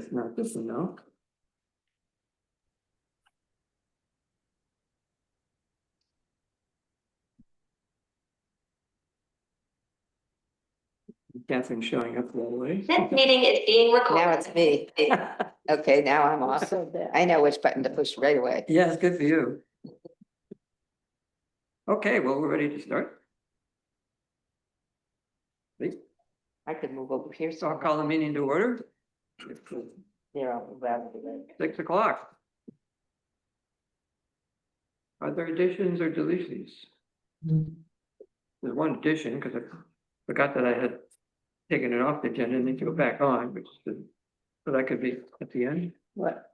That's not this one, no. Catherine's showing up all the way. This meeting is being recorded. Now it's me. Okay, now I'm off. I know which button to push right away. Yeah, it's good for you. Okay, well, we're ready to start. Please, I could move over here. so I'll call the meeting to order. There, I'll move out of the way. 6 o'clock. Are there additions or deletions? There's one addition, because I forgot that I had taken it off the agenda and then to go back on, which is the, so that could be at the end. What?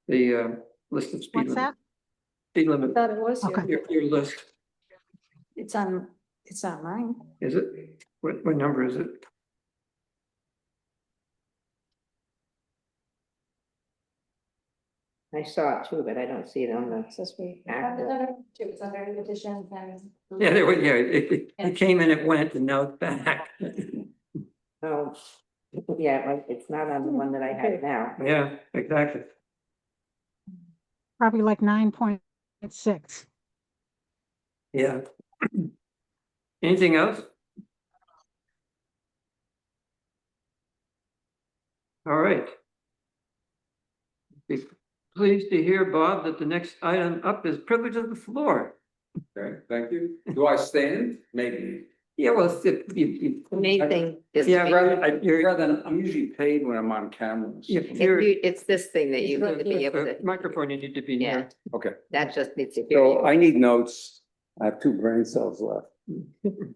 The list of speed What's limit. that? Speed I limit, thought it was Okay. here. your list, It's on mine. is it? What number is it? I saw it too, but I don't see it on the. It's under additions and. Yeah, there was, yeah, it came and it went and now it's back. Oh, yeah, like, it's not on the one that I have now. Yeah, exactly. Probably like 9.6. Yeah. Anything else? All right. Be pleased to hear, Bob, that the next item up is privilege of the floor. Okay, thank you. Do I stand? Maybe. Yeah, well, The main thing is. yeah, I'm usually paid when I'm on cameras. It's this thing that you need to be able to, Microphone, you need to be yeah, near. Okay, that just needs to hear so you. I need notes. I have 2 brain cells left.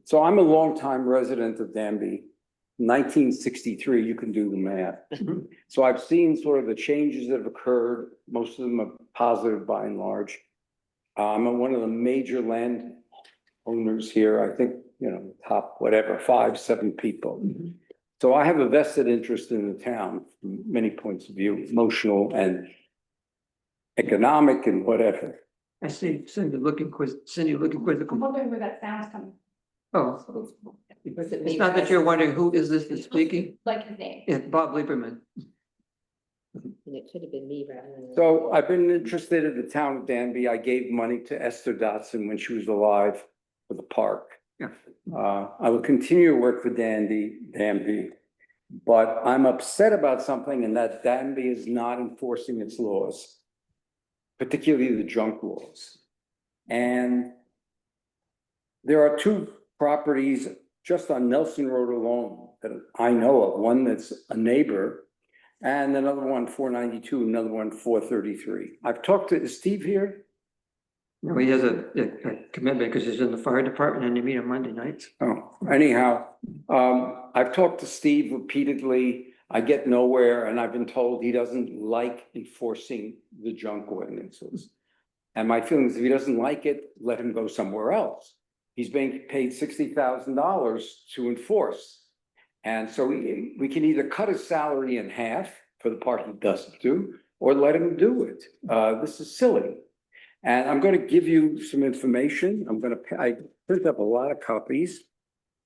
So I'm a longtime resident of Danby. 1963, you can do the math. So I've seen sort of the changes that have occurred. Most of them are positive by and large. I'm one of the major land owners here. I think, top whatever, 5, 7 people. So I have a vested interest in the town from many points of view, emotional and economic and whatever. I see Cindy looking quizzical. wondering where that sound's coming, Oh, Was it it's me? not that you're wondering who is this that's speaking? like his name. It's Bob Lieberman. And it could have been me rather than. So I've been interested in the town of Danby. I gave money to Esther Dotson when she was alive for the park. Yeah. I will continue to work for Danby, but I'm upset about something in that Danby is not enforcing its laws, particularly the junk laws. And there are 2 properties just on Nelson Road alone that I know of, one that's a neighbor and another one 492, another one 433. I've talked to, is Steve here? No, he has a commitment because he's in the fire department and they meet on Monday nights. Oh, anyhow, I've talked to Steve repeatedly. I get nowhere and I've been told he doesn't like enforcing the junk ordinances. And my feeling is if he doesn't like it, let him go somewhere else. He's being paid $60,000 to enforce. And so we can either cut his salary in half for the part he doesn't do, or let him do it. This is silly. And I'm going to give you some information. I print up a lot of copies.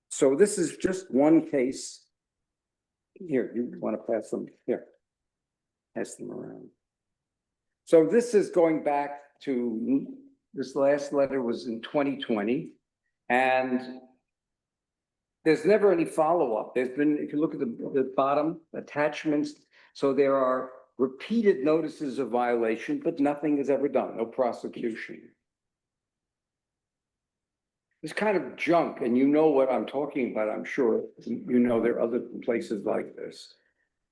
So this is just one case. Here, you want to pass them? Here. Pass them around. So this is going back to, this last letter was in 2020. And there's never any follow-up. There's been, if you look at the bottom attachments, so there are repeated notices of violation, but nothing is ever done, no prosecution. This kind of junk, and you know what I'm talking about, I'm sure, you know there are other places like this.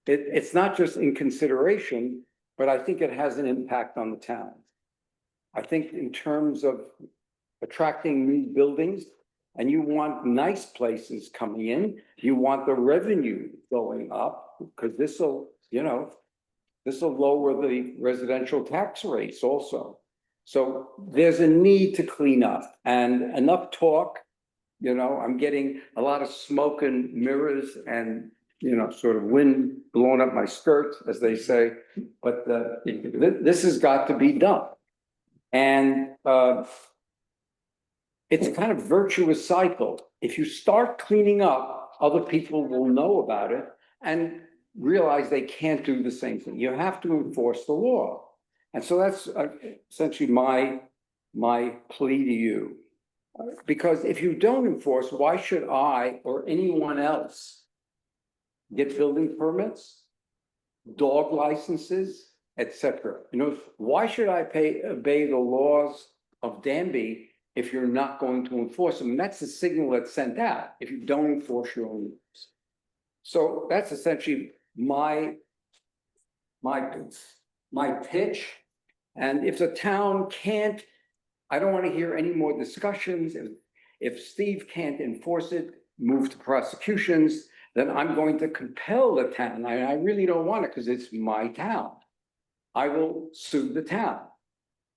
It's not just in consideration, but I think it has an impact on the town. I think in terms of attracting new buildings, and you want nice places coming in, you want the revenue going up, because this will lower the residential tax rates also. So there's a need to clean up, and enough talk, I'm getting a lot of smoke and mirrors and, sort of wind blowing up my skirt, as they say, but this has got to be done. And it's a kind of virtuous cycle. If you start cleaning up, other people will know about it. And realize they can't do the same thing. You have to enforce the law. And so that's essentially my plea to you. Because if you don't enforce, why should I or anyone else get building permits, dog licenses, etc.? You know, why should I obey the laws of Danby if you're not going to enforce them? And that's the signal that's sent out if you don't enforce your own rules. So that's essentially my pitch. And if the town can't, I don't want to hear any more discussions. If Steve can't enforce it, move to prosecutions, then I'm going to compel the town. I really don't want it because it's my town. I will sue the town.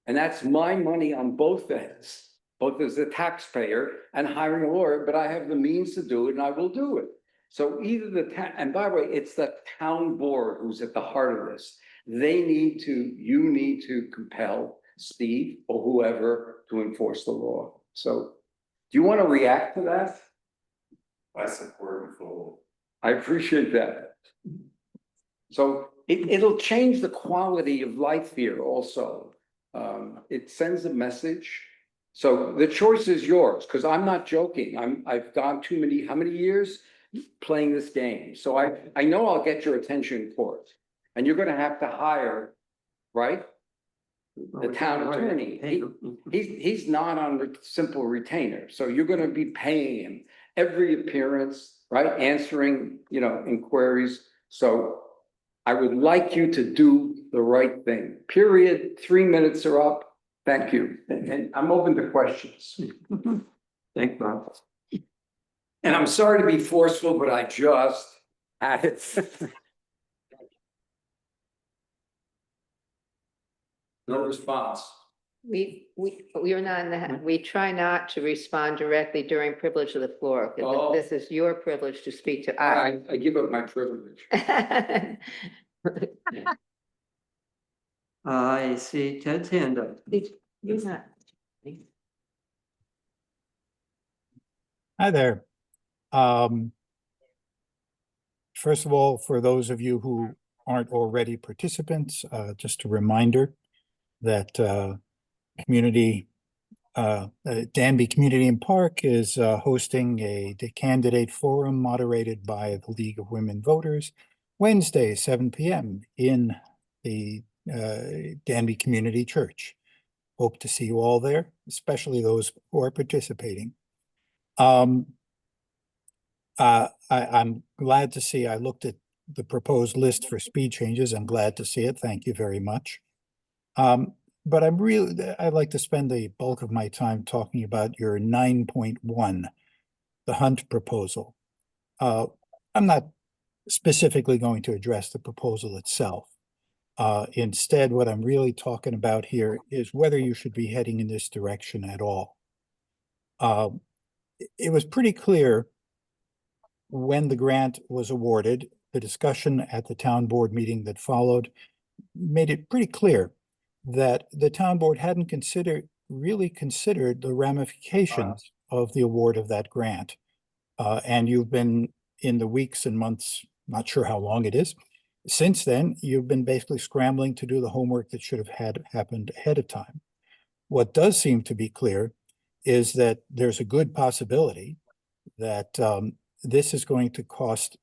And that's my money on both ends, both as a taxpayer and hiring a lawyer, but I have the means to do it and I will do it. So either the town, and by the way, it's the town board who's at the heart of this. You need to compel Steve or whoever to enforce the law. So do you want to react to that? I support full. I appreciate that. So it'll change the quality of life here also. It sends a message. So the choice is yours, because I'm not joking. I've gone how many years playing this game? So I know I'll get your attention in court. And you're gonna have to hire, right? The town attorney. He's not on simple retainer, so you're gonna be paying him every appearance, right? Answering, inquiries. So I would like you to do the right thing, period. 3 minutes are up. Thank you. And I'm open to questions. Thanks, Bob. And I'm sorry to be forceful, but I just had it. No response. We are not in the, we try not to respond directly during privilege of the floor. Oh. This is your privilege to speak to us. I give up my privilege. I see Ted's hand up. You're not. Hi there. First of all, for those of you who aren't already participants, just a reminder that Danby Community and Park is hosting a candidate forum moderated by the League of Women Voters Wednesday, 7 p.m. in the Danby Community Church. Hope to see you all there, especially those who are participating. I'm glad to see, I looked at the proposed list for speed changes. I'm glad to see it. Thank you very much. But I'd like to spend the bulk of my time talking about your 9.1, the Hunt proposal. I'm not specifically going to address the proposal itself. Instead, what I'm really talking about here is whether you should be heading in this direction at all. It was pretty clear when the grant was awarded, the discussion at the town board meeting that followed made it pretty clear that the town board hadn't really considered the ramifications of the award of that grant. And you've been, in the weeks and months, not sure how long it is, since then, you've been basically scrambling to do the homework that should have happened ahead of time. What does seem to be clear is that there's a good possibility that this is going to cost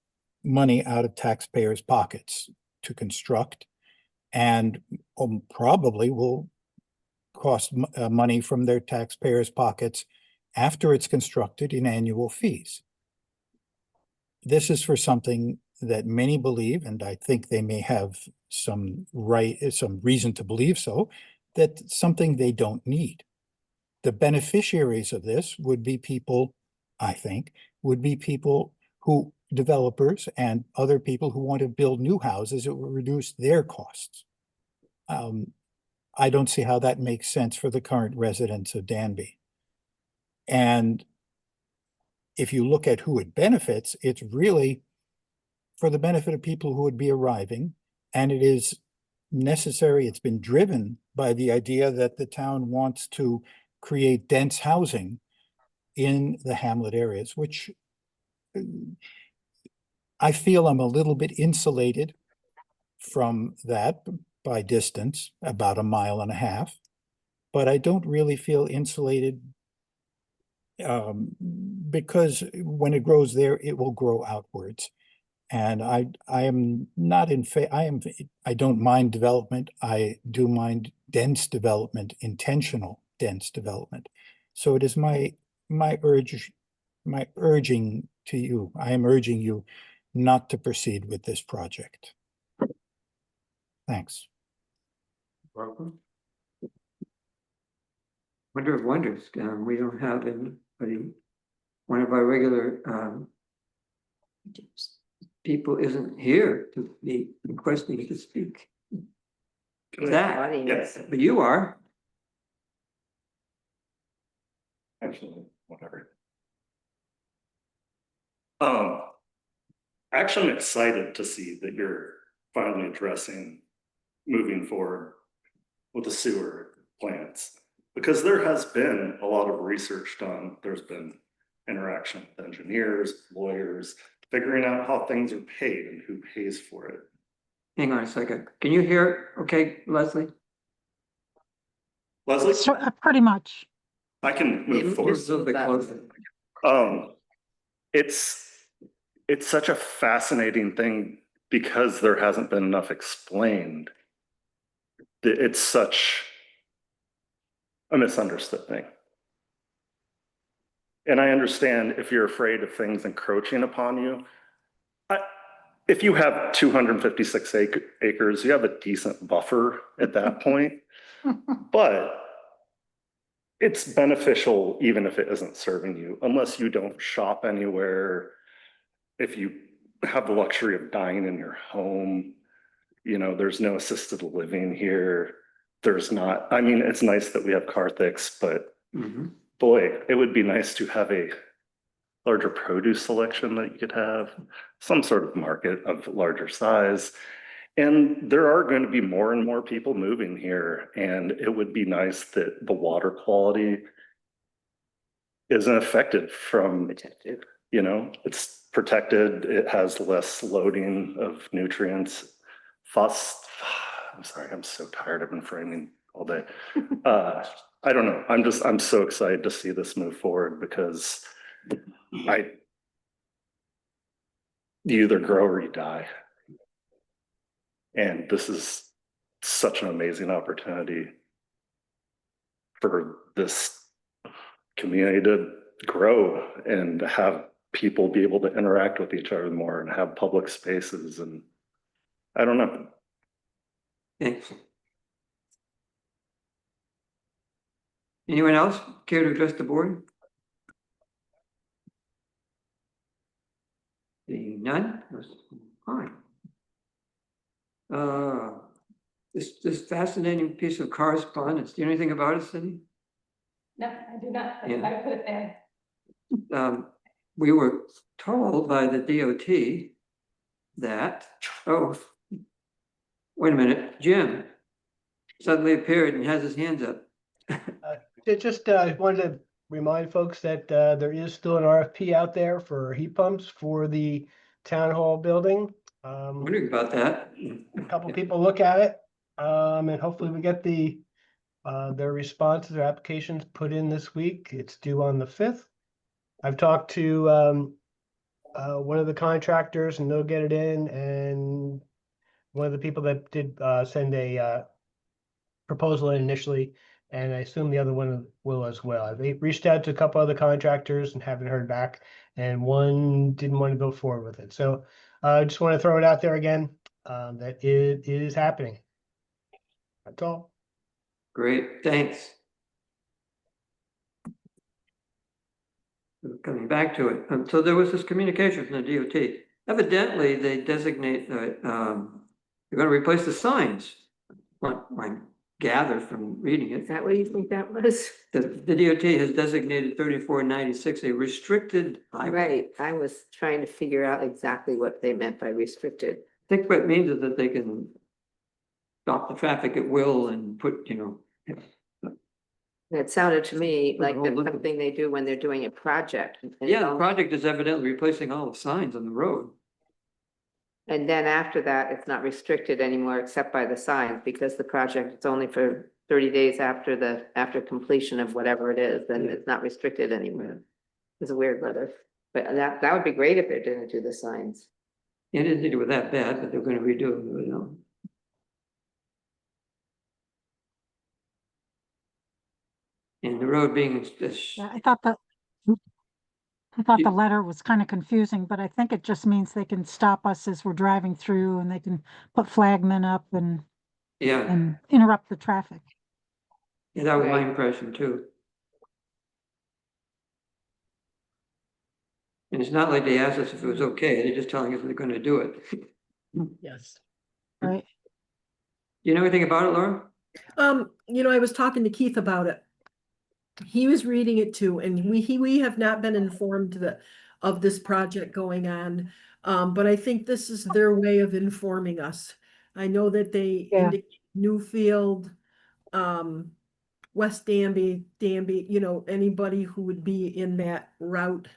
money out of taxpayers' pockets to construct, and probably will cost money from their taxpayers' pockets after it's constructed in annual fees. This is for something that many believe, and I think they may have some reason to believe so, that something they don't need. The beneficiaries of this would be people, I think, developers and other people who want to build new houses. It will reduce their costs. I don't see how that makes sense for the current residents of Danby. And if you look at who it benefits, it's really for the benefit of people who would be arriving, and it is necessary. It's been driven by the idea that the town wants to create dense housing in the hamlet areas, which I feel I'm a little bit insulated from that by distance, about 1.5 miles, but I don't really feel insulated because when it grows there, it will grow outwards. And I am not in I don't mind development. I do mind dense development, intentional dense development. So it is my urging to you, I am urging you not to proceed with this project. Thanks. Welcome. Wonder of wonders, we don't have anybody, one of our regular, people isn't here to be requesting to speak. That, Yes, but you are. actually, whatever. Actually, I'm excited to see that you're finally addressing moving forward with the sewer plants. Because there has been a lot of research done. There's been interaction with engineers, lawyers, figuring out how things are paid and who pays for it. Hang on a second. Can you hear? Okay, Leslie? Leslie, So, pretty much. I can Yeah, move forward. Just a little bit closer. It's such a fascinating thing because there hasn't been enough explained. It's such a misunderstood thing. And I understand if you're afraid of things encroaching upon you. If you have 256 acres, you have a decent buffer at that point. But it's beneficial even if it isn't serving you, unless you don't shop anywhere. If you have the luxury of dying in your home, you know, there's no assisted living here. There's not, I mean, it's nice that we have Carthix, but boy, it would be nice to have a larger produce selection that you could have, some sort of market of larger size. And there are going to be more and more people moving here. And it would be nice that the water quality isn't affected from, Protected. you know, it's protected. It has less loading of nutrients. I'm sorry, I'm so tired. I've been framing all day. I don't know. I'm so excited to see this move forward because you either grow or you die. And this is such an amazing opportunity for this community to grow and have people be able to interact with each other more and have public spaces. And I don't know. Thanks. Anyone else care to address the board? Seeing none, fine. This fascinating piece of correspondence, do you know anything about it, Cindy? No, I do not. Yeah. I put it there. We were told by the DOT that, oh, wait a minute, Jim suddenly appeared and has his hands up. Just wanted to remind folks that there is still an RFP out there for heat pumps for the town hall building. Wondering about that. A couple people look at it, and hopefully we get their responses, their applications put in this week. It's due on the 5th. I've talked to one of the contractors and they'll get it in, and one of the people that did send a proposal in initially, and I assume the other one will as well. I've reached out to a couple other contractors and haven't heard back, and one didn't want to go forward with it. So I just want to throw it out there again, that it is happening. That's all. Great, thanks. Coming back to it, so there was this communication from the DOT. Evidently, they designate, they're going to replace the signs. What I gather from reading Is it, that what you think that was? the DOT has designated 3496 a restricted highway. Right, I was trying to figure out exactly what they meant by restricted. I think what it means is that they can stop the traffic at will and put, you know. It sounded to me like Oh, that's look. something they do when they're doing a project. And Yeah, the don't- project is evidently replacing all the signs on the road. And then after that, it's not restricted anymore except by the signs, because the project is only for 30 days after completion of whatever it is, then it's not restricted anymore. It's a weird letter, but that would be great if they didn't do the signs. It didn't think it was that bad, but they're gonna redo it, you know. And the road being this, Yeah, I thought the letter was kind of confusing, but I think it just means they can stop us as we're driving through and they can put flagmen up yeah, and interrupt the traffic. yeah, that was my Right. impression too. And it's not like they asked us if it was okay, they're just telling us they're gonna do it. Yes. Right. You know anything about it, Laura? I was talking to Keith about it. He was reading it too, and we have not been informed of this project going on. But I think this is their way of informing us. I know that they Yeah. indicate Newfield, West Danby, anybody who would be in that route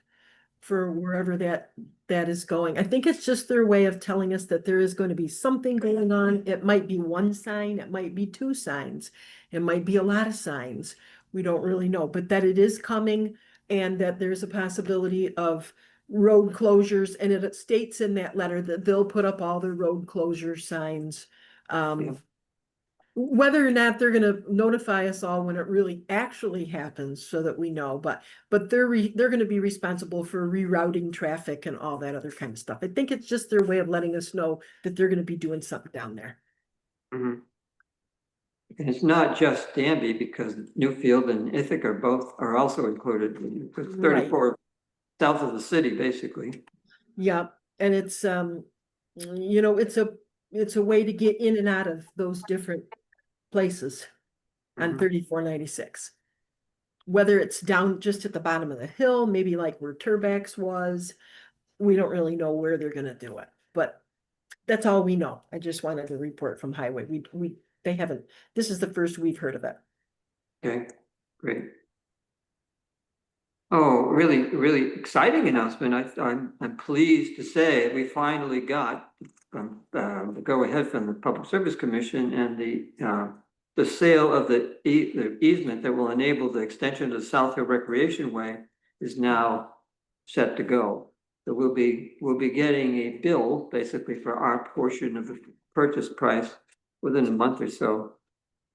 for wherever that is going. I think it's just their way of telling us that there is going to be something going on. It might be one sign, it might be two signs, it might be a lot of signs. We don't really know, but that it is coming and that there's a possibility of road closures. And it states in that letter that they'll put up all the road closure signs. Yeah. Whether or not they're gonna notify us all when it really actually happens so that we know, but they're gonna be responsible for rerouting traffic and all that other kind of stuff. I think it's just their way of letting us know that they're gonna be doing something down there. Mhm. And it's not just Danby, because Newfield and Ithaca are also included, because Right. 34 south of the city, basically. Yeah, and it's it's a way to get in and out of those different places on Mhm. 3496. Whether it's down just at the bottom of the hill, maybe like where Turbax was, we don't really know where they're gonna do it, but that's all we know. I just wanted to report from Highway. They haven't, this is the first we've heard of it. Okay, great. Oh, really, really exciting announcement. I'm pleased to say we finally got the go-ahead from the Public Service Commission, and the sale of the easement that will enable the extension of the South Hill Recreation Way is now set to go. So we'll be getting a bill basically for our portion of the purchase price within a month or so.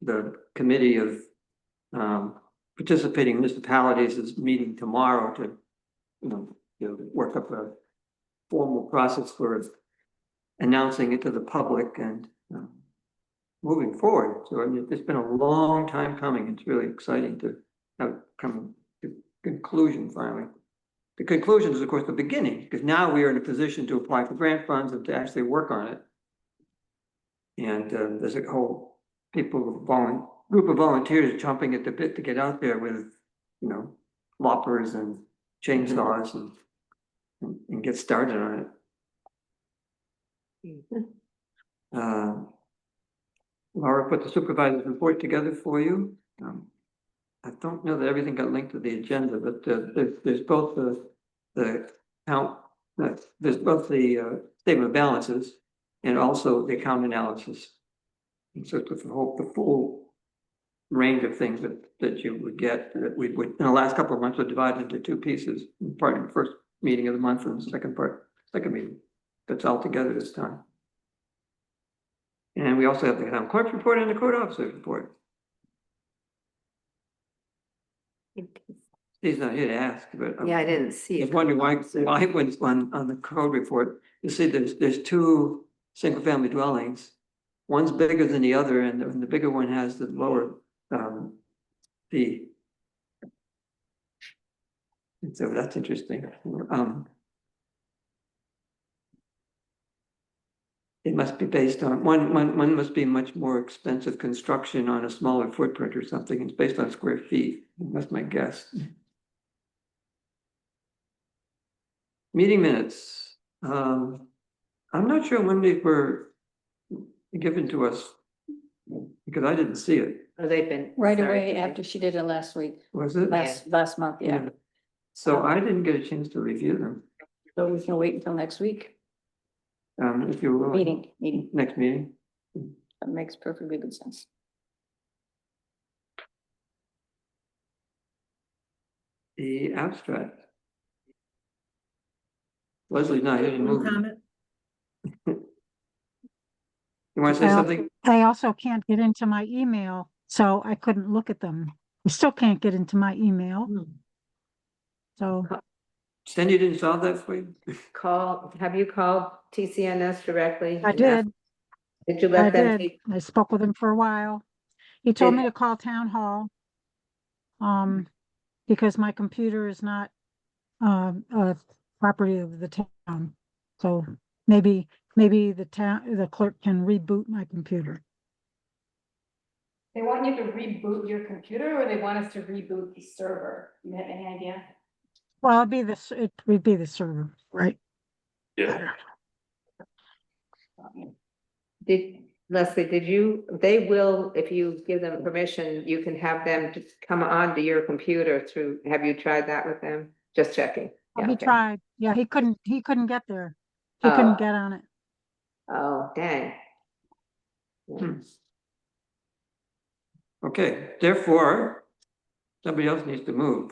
The committee of participating municipalities is meeting tomorrow to, work up a formal process for announcing it to the public and moving forward. So I mean, it's been a long time coming. It's really exciting to have come to conclusion finally. The conclusion is, of course, the beginning, because now we are in a position to apply for grant funds and to actually work on it. And there's a whole group of volunteers chomping at the bit to get out there with, loppers and chainsaws and get started on it. Laura put the supervisor's report together for you. I don't know that everything got linked to the agenda, but there's both the count, there's both the statement of balances and also the account analysis. And so it's the full range of things that you would get, that we would, in the last couple of months, would divide into two pieces. Part of the first meeting of the month and the second meeting. That's all together this time. And we also have the town clerk's report and the code officer's report. He's not here to ask, but. Yeah, I didn't see I it. was wondering why when on the code report, you see there's two single-family dwellings. One's bigger than the other, and the bigger one has the lower fee. And so that's interesting. It must be based on, one must be much more expensive construction on a smaller footprint or something. It's based on square feet. That's my guess. Meeting minutes. I'm not sure when they were given to us, because I didn't see it. Oh, they've been. Right sorry, away after she did it last week, Was it? last month, yeah. So I didn't get a chance to review them. So we can wait until next week. if you're willing. Meeting, Next meeting. that makes perfectly good sense. The abstract. Leslie's not here to move. Comment? You want to say Well, something? I also can't get into my email, so I couldn't look at them. I still can't get into my email, so Cindy didn't solve that for you? Have you called TCNS directly? I and asked- did. Did you I let them did. take? I spoke with him for a while. He told me Did- to call town hall. Because my computer is not, a property of the town. So maybe the clerk can reboot my computer. They want you to reboot your computer or they want us to reboot the server? You have any idea? Well, it would be the server, right? Yeah. Leslie, they will, if you give them permission, you can have them just come onto your computer have you tried that with them? Just checking. Yeah, He okay. tried. Yeah, he couldn't get there. He Oh. couldn't get on it. Oh, dang. Hmm. Okay, therefore, somebody else needs to move.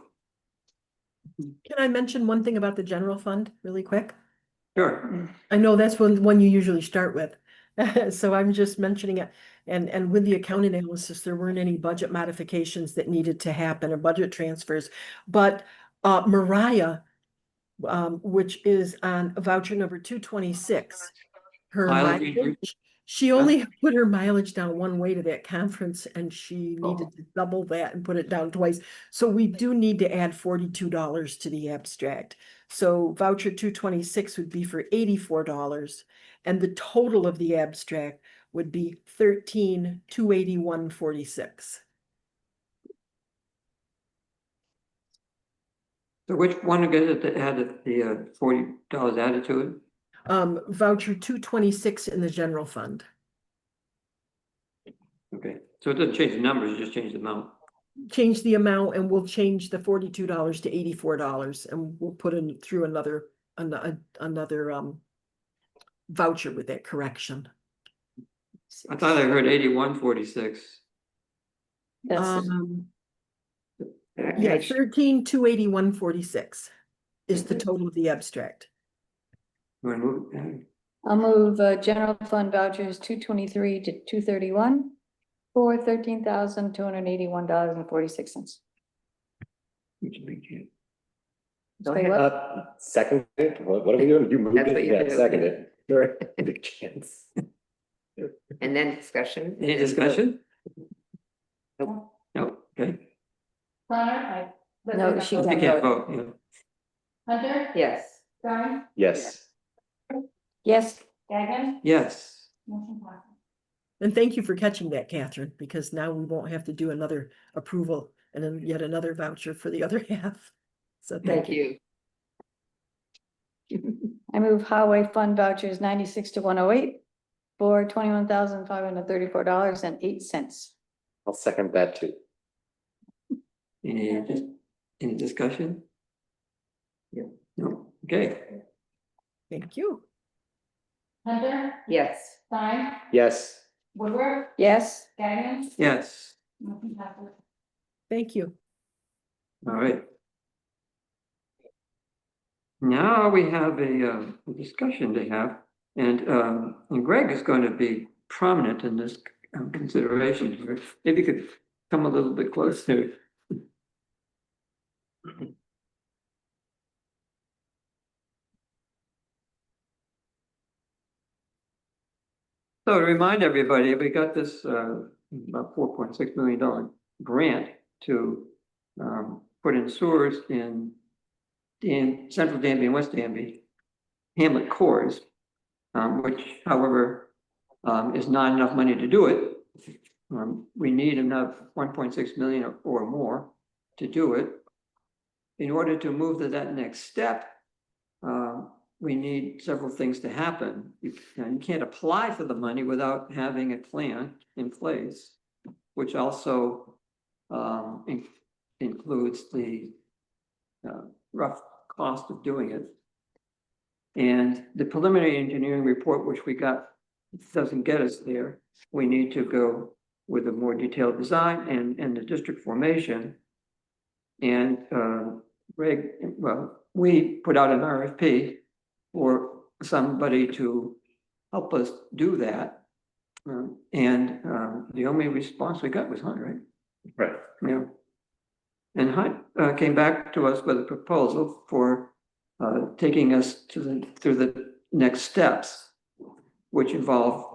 Can I mention one thing about the general fund really quick? Sure. I know that's one you usually start with. So I'm just mentioning it. And with the account analysis, there weren't any budget modifications that needed to happen or budget transfers. But Mariah, which is on voucher number 226, her Mileage mileage, increase? she only put her mileage down one way to that conference and she needed to double that and put it down twice. So we do need to add $42 to the abstract. So voucher 226 would be for $84 and the total of the abstract would be $13,281.46. So which one again that added the $40 added to it? Voucher 226 in the general fund. Okay, so it doesn't change the numbers, it just changed the amount. Change the amount and we'll change the $42 to $84 and we'll put in through another voucher with that correction. I thought I heard 81.46. That's, Yeah, 13,281.46 is the total of the abstract. You want to move it? I'll move, general fund vouchers 223 to 231 for $13,281.46. Which is a big change. Go Say ahead. what? Second, what are we doing? You moved That's what it, you yeah, do. second it. Sure, big chance. And then discussion. Any discussion? Nope. No, okay. Connor, No, she You can't can't vote. vote, yeah. Hunter, Yes. Stein, Yes, Yes, Gagnon, Yes, motion passes. And thank you for catching that, Catherine, because now we won't have to do another approval and then yet another voucher for the other half. So thank Thank you. you. I move highway fund vouchers 96 to 108 for $21,534.08. I'll second that too. any discussion? Yeah, no, okay. Thank you. Hunter, Yes. Stein, Yes, Woodward, Yes, Gagnon, Yes, motion passes. Thank you. all right. Now we have a discussion to have, and Greg is going to be prominent in this consideration here. Maybe you could come a little bit closer. So to remind everybody, we got this about $4.6 million grant to put in sewers in central Danby and West Danby, hamlet cores, which however is not enough money to do it. We need enough 1.6 million or more to do it. In order to move to that next step, we need several things to happen. You can't apply for the money without having a plan in place, which also includes the rough cost of doing it. And the preliminary engineering report, which we got, doesn't get us there. We need to go with a more detailed design and the district formation. And Greg, well, we put out an RFP for somebody to help us do that. The only response we got was Hunt, right? Right. Yeah. And Hunt came back to us with a proposal for taking us through the next steps, which involve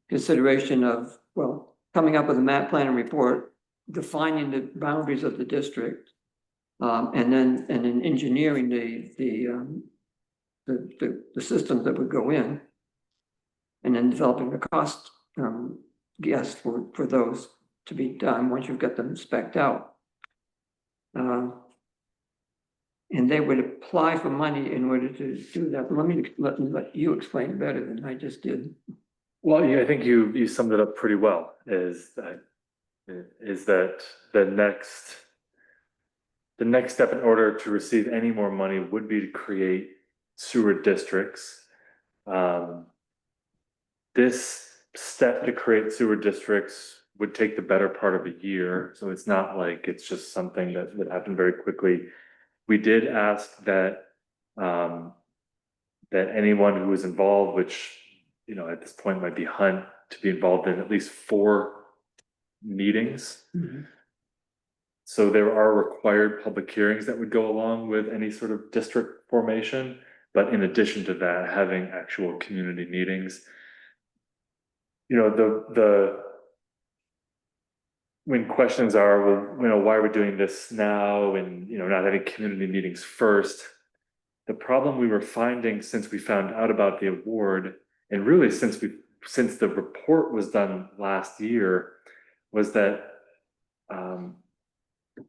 consideration of, well, coming up with a map plan and report, defining the boundaries of the district, and then engineering the systems that would go in, and then developing the cost guess for those to be done once you've got them spec'd out. And they would apply for money in order to do that. But let you explain better than I just did. Well, yeah, I think you summed it up pretty well, is that the next step in order to receive any more money would be to create sewer districts. This step to create sewer districts would take the better part of a year, so it's not like it's just something that would happen very quickly. We did ask that anyone who was involved, which, you know, at this point might be Hunt, to be involved in at least 4 meetings. Mm-hmm. So there are required public hearings that would go along with any sort of district formation, but in addition to that, having actual community meetings. You know, when questions are, well, you know, why are we doing this now, and, you know, not having community meetings first? The problem we were finding since we found out about the award, and really since the report was done last year, was that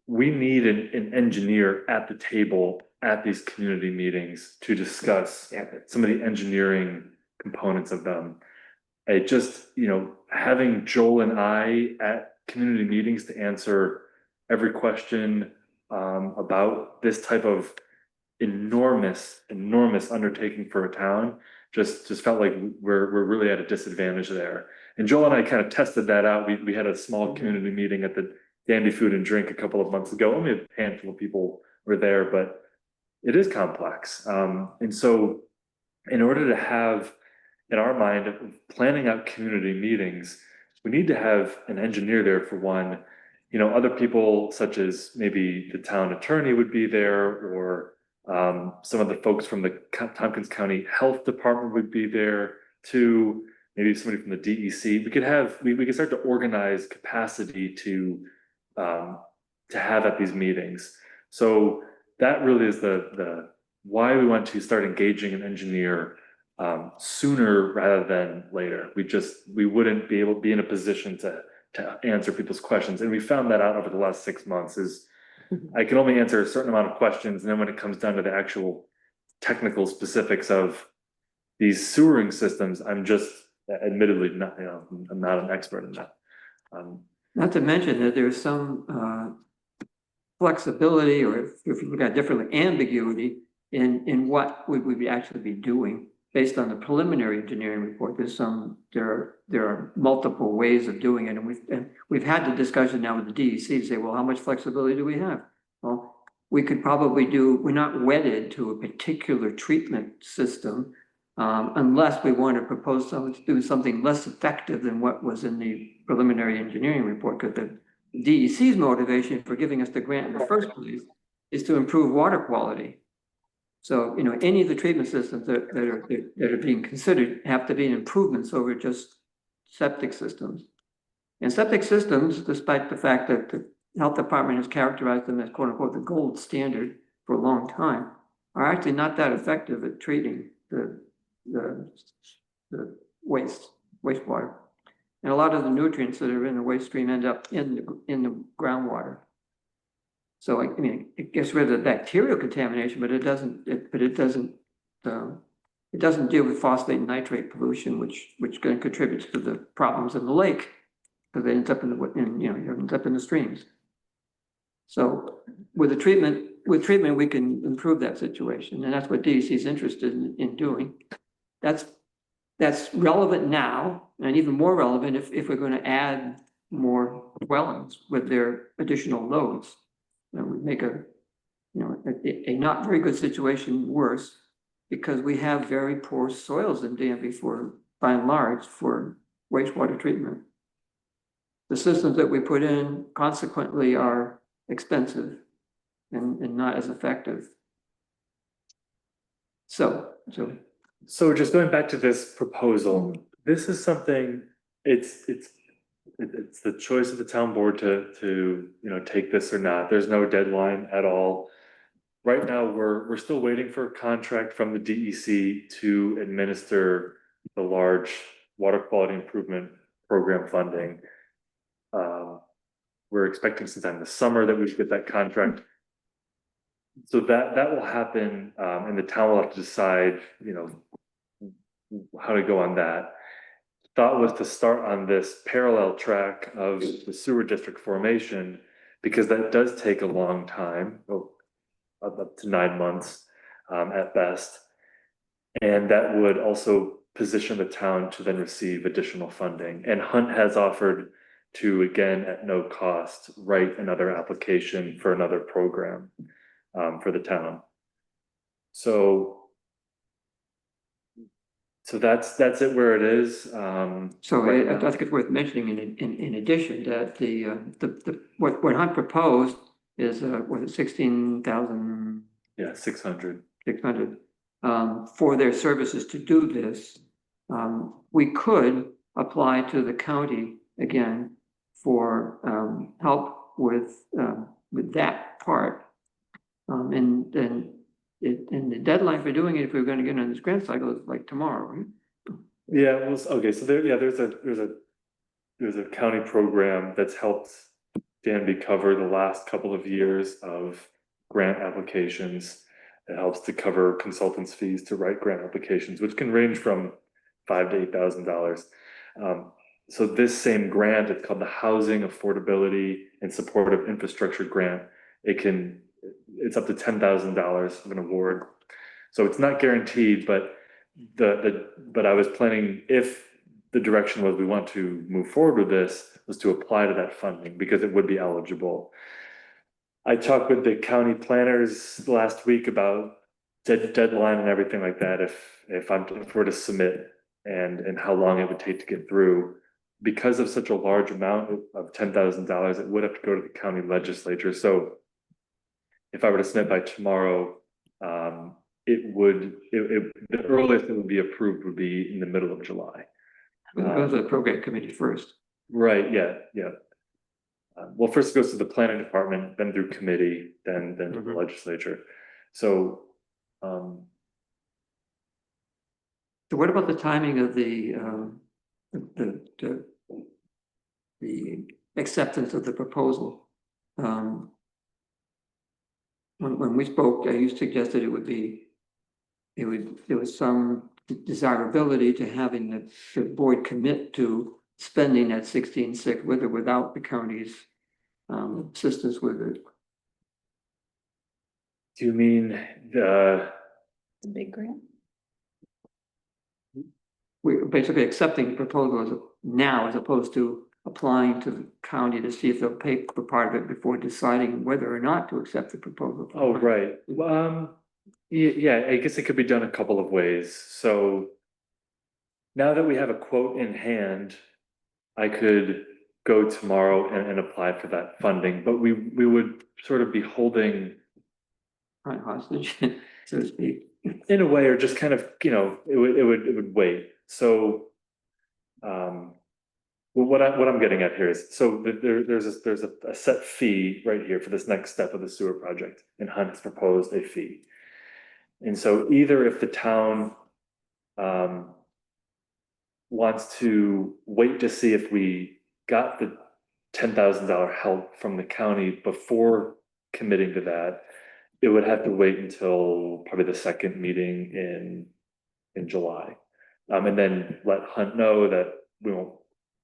we need an engineer at the table at these community meetings to discuss some of the engineering components of them. It just, you know, having Joel and I at community meetings to answer every question about this type of enormous undertaking for a town just felt like we're really at a disadvantage there. And Joel and I kind of tested that out. We had a small community meeting at the Danby Food and Drink a couple of months ago. Only a handful of people were there, but it is complex. And so in order to have, in our mind, planning out community meetings, we need to have an engineer there for one. You know, other people such as maybe the town attorney would be there, or some of the folks from the Tompkins County Health Department would be there too. Maybe somebody from the DEC. We could start to organize capacity to have at these meetings. So that really is the why we want to start engaging an engineer sooner rather than later. We wouldn't be able to be in a position to answer people's questions. And we found that out over the last 6 months. Is I can only answer a certain amount of questions, and then when it comes down to the actual technical specifics of these sewering systems, I'm just admittedly not, you know, I'm not an expert in that. Not to mention that there's some flexibility, or if you look at it differently, ambiguity in what we would actually be doing based on the preliminary engineering report. There are multiple ways of doing it, and we've had the discussion now with the DEC to say, well, how much flexibility do we have? Well, we could probably we're not wedded to a particular treatment system unless we want to propose to do something less effective than what was in the preliminary engineering report, because the DEC's motivation for giving us the grant in the first place is to improve water quality. So, you know, any of the treatment systems that are being considered have to be improvements over just septic systems. And septic systems, despite the fact that the health department has characterized them as quote unquote the gold standard for a long time, are actually not that effective at treating the wastewater. And a lot of the nutrients that are in the waste stream end up in the groundwater. So I mean, it gets rid of the bacterial contamination, but it doesn't deal with phosphate and nitrate pollution, which contributes to the problems in the lake, because it ends up ends up in the streams. So with the treatment with treatment, we can improve that situation, and that's what DEC is interested in doing. That's relevant now, and even more relevant if we're gonna add more dwellings with their additional loads. That would make a not very good situation worse, because we have very poor soils in Danby by and large, for wastewater treatment. The systems that we put in consequently are expensive and not as effective. So So just going back to this proposal, this is something, it's the choice of the town board to, take this or not. There's no deadline at all. Right now, we're still waiting for a contract from the DEC to administer the large water quality improvement program funding. We're expecting sometime this summer that we should get that contract. So that will happen, and the town will have to decide, how to go on that. Thought was to start on this parallel track of the sewer district formation, because that does take a long time, up to 9 months at best. And that would also position the town to then receive additional funding. And Hunt has offered to, again, at no cost, write another application for another program for the town. So that's it where it is. So right I now. think it's worth mentioning in addition that what Hunt proposed is, was it 16,000? Yeah, 600. 600, for their services to do this. We could apply to the county again for help with that part. And the deadline for doing it, if we're going to get on this grant cycle, is like tomorrow, right? Yeah, well, okay, so there's a county program that's helped Danby cover the last couple of years of grant applications. It helps to cover consultants' fees to write grant applications, which can range from $5,000 to $8,000. So this same grant, it's called the Housing Affordability and Supportive Infrastructure Grant. It's up to $10,000 of an award. So it's not guaranteed, but I was planning, if the direction was we want to move forward with this, was to apply to that funding because it would be eligible. I talked with the county planners last week about deadline and everything like that. If we're to submit and how long it would take to get through, because of such a large amount of $10,000, it would have to go to the county legislature. So if I were to submit by tomorrow, the earliest it would be approved would be in the middle of July. Go to the program committee first. Right, yeah. Well, first it goes to the planning department, then through committee, then to the legislature. So, So what about the timing of the acceptance of the proposal? When we spoke, you suggested there was some desirability to having the board commit to spending that 16.6 with or without the county's assistance with it. do you mean The big grant. We're basically accepting the proposal now as opposed to applying to the county to see if they'll pay for part of it before deciding whether or not to accept the proposal. Oh, right. Yeah, I guess it could be done a couple of ways. So now that we have a quote in hand, I could go tomorrow and apply for that funding, but we would sort of be holding Right, hostage, so to speak. in a way, or just kind of, it would wait. So, well, what I'm getting at here is, so there's a set fee right here for this next step of the sewer project, and Hunt has proposed a fee. And so either if the town wants to wait to see if we got the $10,000 help from the county before committing to that, it would have to wait until probably the second meeting in July. And then let Hunt know that we won't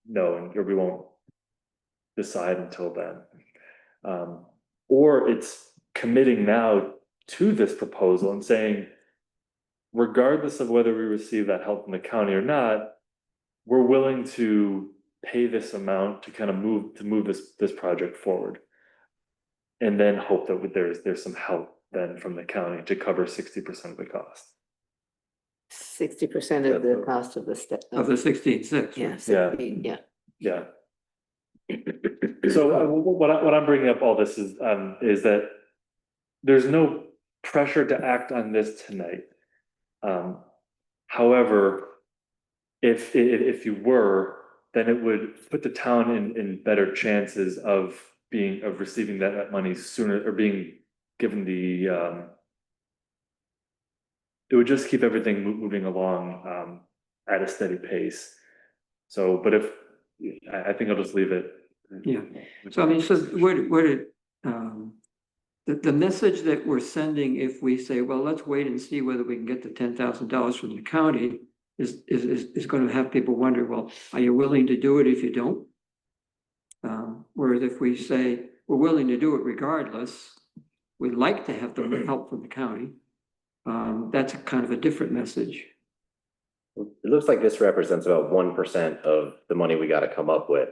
know, or we won't decide until then. Or it's committing now to this proposal and saying, regardless of whether we receive that help from the county or not, we're willing to pay this amount to kind of move this project forward. And then hope that there's some help then from the county to cover 60% of the cost. 60% of the cost of the step. Of the 16.6. Yeah, right? 16, yeah. Yeah. So what I'm bringing up all this is that there's no pressure to act on this tonight. However, if you were, then it would put the town in better chances of receiving that money sooner, or being given the it would just keep everything moving along at a steady pace. So, but I think I'll just leave it. Yeah. So I mean, so the message that we're sending, if we say, well, let's wait and see whether we can get the $10,000 from the county, is going to have people wonder, well, are you willing to do it if you don't? Whereas if we say we're willing to do it regardless, we'd like to have the help from the county. That's a kind of a different message. It looks like this represents about 1% of the money we gotta come up with.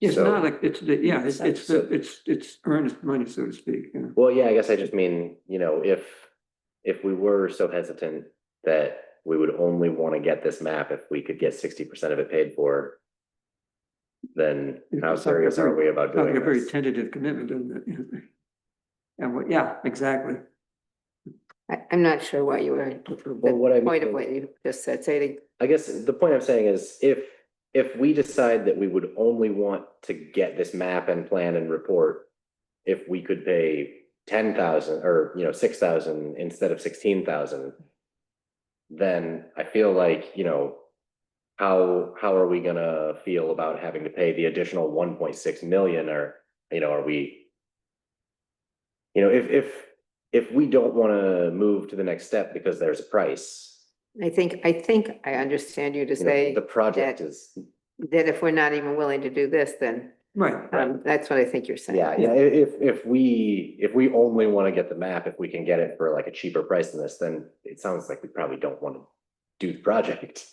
It's So- not like, it's earnest money, so to speak. You know? Well, yeah, I guess I just mean, you know, if we were so hesitant that we would only want to get this map if we could get 60% of it paid for, then how It's like a serious are very- we about It's like doing a very this? tentative commitment, doesn't it? And yeah, exactly. I'm not sure why you were, Well, what I the point of mean- what you just said, say it. I guess the point I'm saying is if we decide that we would only want to get this map and plan and report, if we could pay 10,000 or, you know, 6,000 instead of 16,000, then I feel like, you know, how are we gonna feel about having to pay the additional 1.6 million, or, you know, are we, you know, if we don't want to move to the next step because there's a price, I think I understand you to you know, say the project that- is, that if we're not even willing to do this, then Right. that's what I think you're saying. yeah, if we only want to get the map, if we can get it for like a cheaper price than this, then it sounds like we probably don't want to do the project.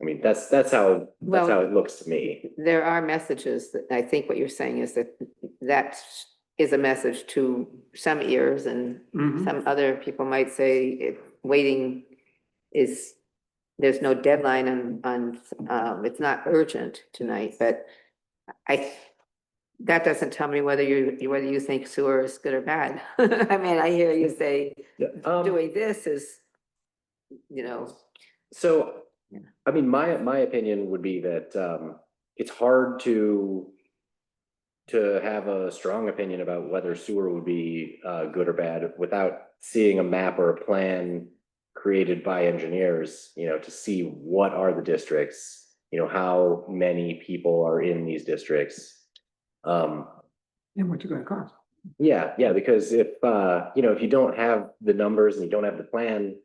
I mean, that's how Well- it looks to me. There are messages that I think what you're saying is that is a message to some ears, and Mhm. some other people might say if waiting is, there's no deadline on, it's not urgent tonight, but that doesn't tell me whether you think sewer is good or bad. I mean, I hear you say doing this is, you know, So, Yeah. I mean, my opinion would be that it's hard to have a strong opinion about whether sewer would be good or bad without seeing a map or a plan created by engineers, you know, to see what are the districts, you know, how many people are in these districts. And what's it gonna cost? Yeah, because if you know, if you don't have the numbers and you don't have the plan,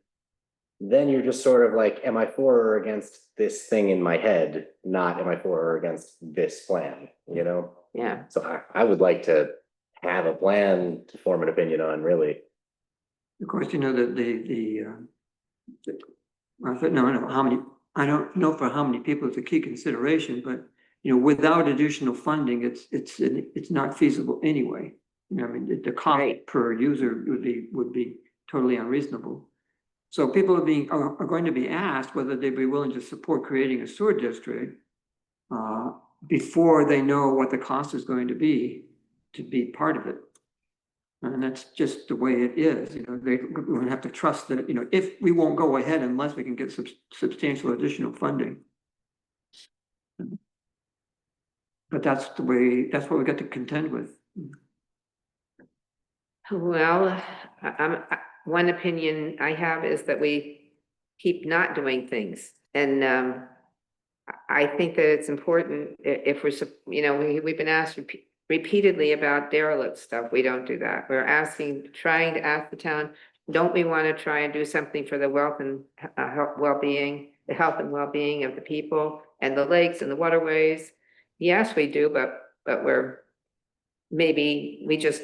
then you're just sort of like, am I for or against this thing in my head? Not am I for or against this plan, you know? yeah. So I would like to have a plan to form an opinion on, really. Of course, you know, I don't know for how many people it's a key consideration, but, you know, without additional funding, it's not feasible anyway. You know, I mean, the cost Right. per user would be totally unreasonable. So people are going to be asked whether they'd be willing to support creating a sewer district before they know what the cost is going to be part of it. And that's just the way it is, you know, we're gonna have to trust that, you know, if we won't go ahead unless we can get substantial additional funding. But that's what we got to contend with. Well, one opinion I have is that we keep not doing things. And I think that it's important if we're, you know, we've been asked repeatedly about derelict stuff. We don't do that. We're trying to ask the town, don't we want to try and do something for the wealth and well-being, the health and well-being of the people and the lakes and the waterways? Yes, we do, but maybe we just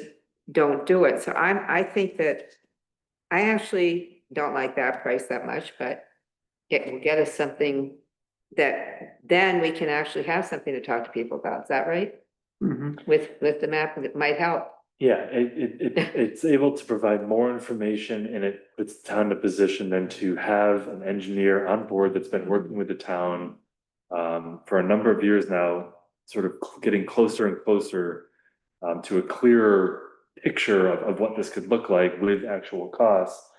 don't do it. So I think that I actually don't like that price that much, but will get us something that then we can actually have something to talk to people about. Is that right? Mhm. With the map, it might help. Yeah, it's able to provide more information and it puts the town in a position then to have an engineer on board that's been working with the town for a number of years now, sort of getting closer and closer to a clearer picture of what this could look like with actual costs.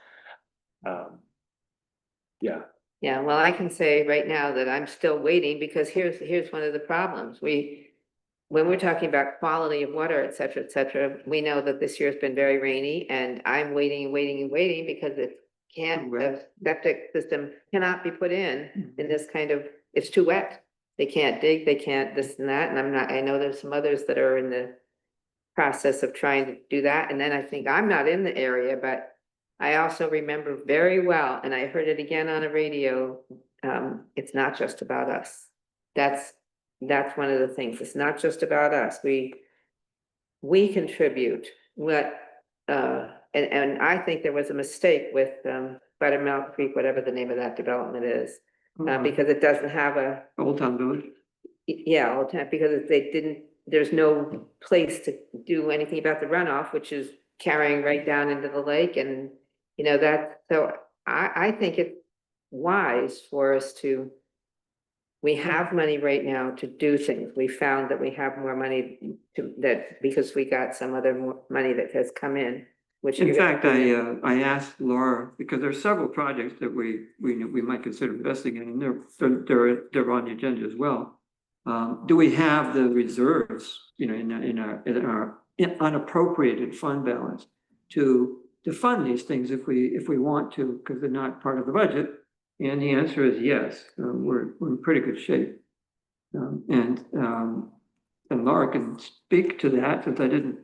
Yeah. Yeah, well, I can say right now that I'm still waiting because here's one of the problems. When we're talking about quality of water, et cetera, we know that this year's been very rainy and I'm waiting and waiting and waiting because it can't, the septic system cannot be put in this kind of, it's too wet. They can't dig, they can't this and that, and I know there's some others that are in the process of trying to do that, and then I think I'm not in the area, but I also remember very well, and I heard it again on a radio, it's not just about us. That's one of the things. It's not just about us. We contribute what, and I think there was a mistake with, Buttermilk Creek, whatever the name of that development is, because it doesn't have a, Old Town Village. yeah, all the time, because they didn't, there's no place to do anything about the runoff, which is carrying right down into the lake and, you know, that, so I think it's wise for us to, we have money right now to do things. We found that we have more money to, that, because we got some other money that has come in, which. In fact, I asked Laura, because there are several projects that we might consider investing in, and they're on the agenda as well. Do we have the reserves, you know, in our unappropriated fund balance to fund these things if we want to, because they're not part of the budget? And the answer is yes. We're in pretty good shape. And Laura can speak to that, since I didn't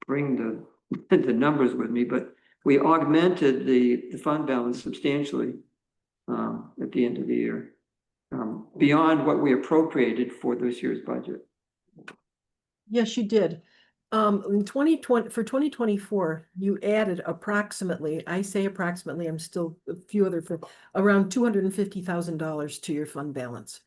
bring the numbers with me, but we augmented the fund balance substantially at the end of the year, beyond what we appropriated for this year's budget. Yes, you did. In 2020, for 2024, you added approximately, I say approximately, I'm still a few other, around $250,000 to your fund balance.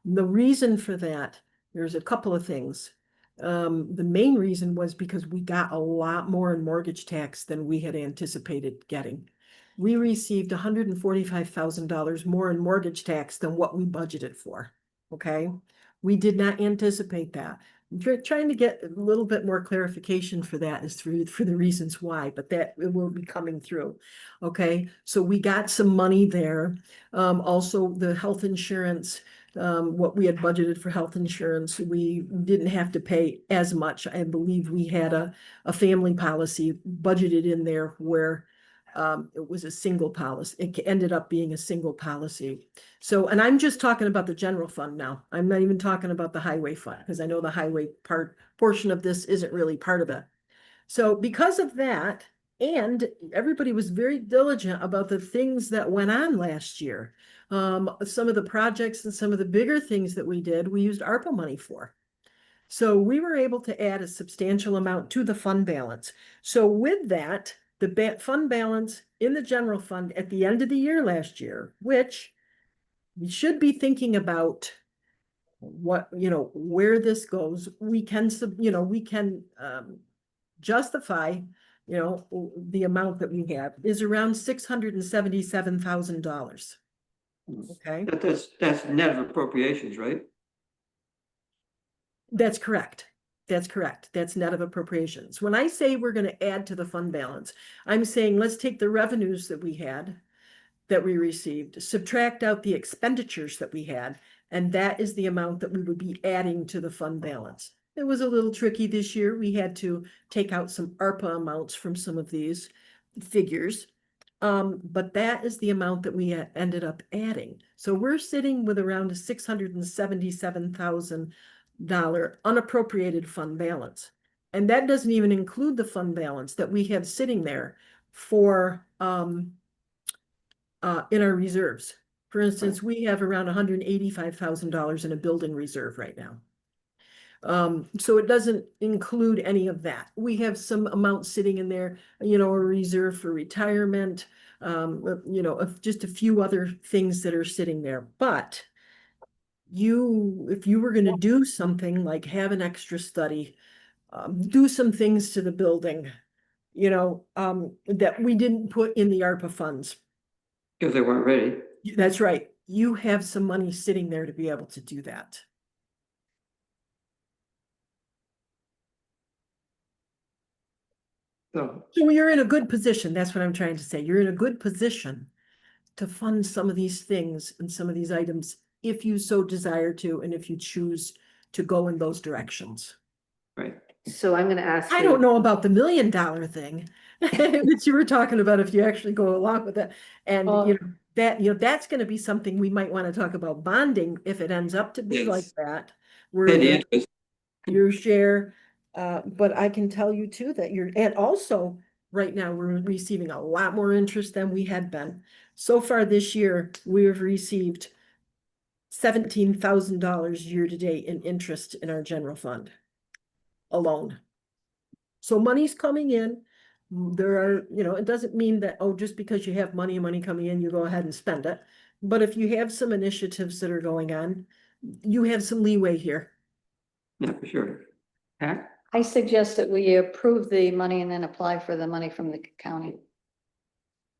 The reason for that, there's a couple of things. The main reason was because we got a lot more in mortgage tax than we had anticipated getting. We received $145,000 more in mortgage tax than what we budgeted for. Okay, we did not anticipate that. Trying to get a little bit more clarification for that is for the reasons why, but that it will be coming through. Okay, so we got some money there. Also the health insurance, what we had budgeted for health insurance, we didn't have to pay as much. I believe we had a family policy budgeted in there where it was a single policy. It ended up being a single policy. So, and I'm just talking about the general fund now. I'm not even talking about the highway fund, because I know the highway portion of this isn't really part of it. So because of that, and everybody was very diligent about the things that went on last year. Some of the projects and some of the bigger things that we did, we used ARPA money for. So we were able to add a substantial amount to the fund balance. So with that, the fund balance in the general fund at the end of the year last year, which we should be thinking about what, you know, where this goes, we can, we can justify, you know, the amount that we have is around $677,000. Okay, That's net of appropriations, right? that's correct. That's correct. That's net of appropriations. When I say we're going to add to the fund balance, I'm saying let's take the revenues that we had, that we received, subtract out the expenditures that we had, and that is the amount that we would be adding to the fund balance. It was a little tricky this year. We had to take out some ARPA amounts from some of these figures. But that is the amount that we ended up adding. So we're sitting with around a $677,000 unappropriated fund balance. And that doesn't even include the fund balance that we have sitting there for in our reserves. For instance, we have around $185,000 in a building reserve right now. So it doesn't include any of that. We have some amount sitting in there, you know, a reserve for retirement, just a few other things that are sitting there, but if you were gonna do something like have an extra study, do some things to the building, that we didn't put in the ARPA funds. Because they weren't ready. That's right. You have some money sitting there to be able to do that. So, So you're in a good position. That's what I'm trying to say. You're in a good position to fund some of these things and some of these items if you so desire to, and if you choose to go in those directions. right. So I'm gonna ask I you. don't know about the $1 million thing, which you were talking about if you actually go along with that. And that's gonna be something we might want to talk about bonding if it ends up to be Yes. like that. Pay Where the that interest. your share, but I can tell you too that and also right now we're receiving a lot more interest than we had been. So far this year, we have received $17,000 year to date in interest in our general fund alone. So money's coming in. There are, it doesn't mean that, oh, just because you have money coming in, you go ahead and spend it. But if you have some initiatives that are going on, you have some leeway here. Yeah, for sure. Pat? I suggest that we approve the money and then apply for the money from the county.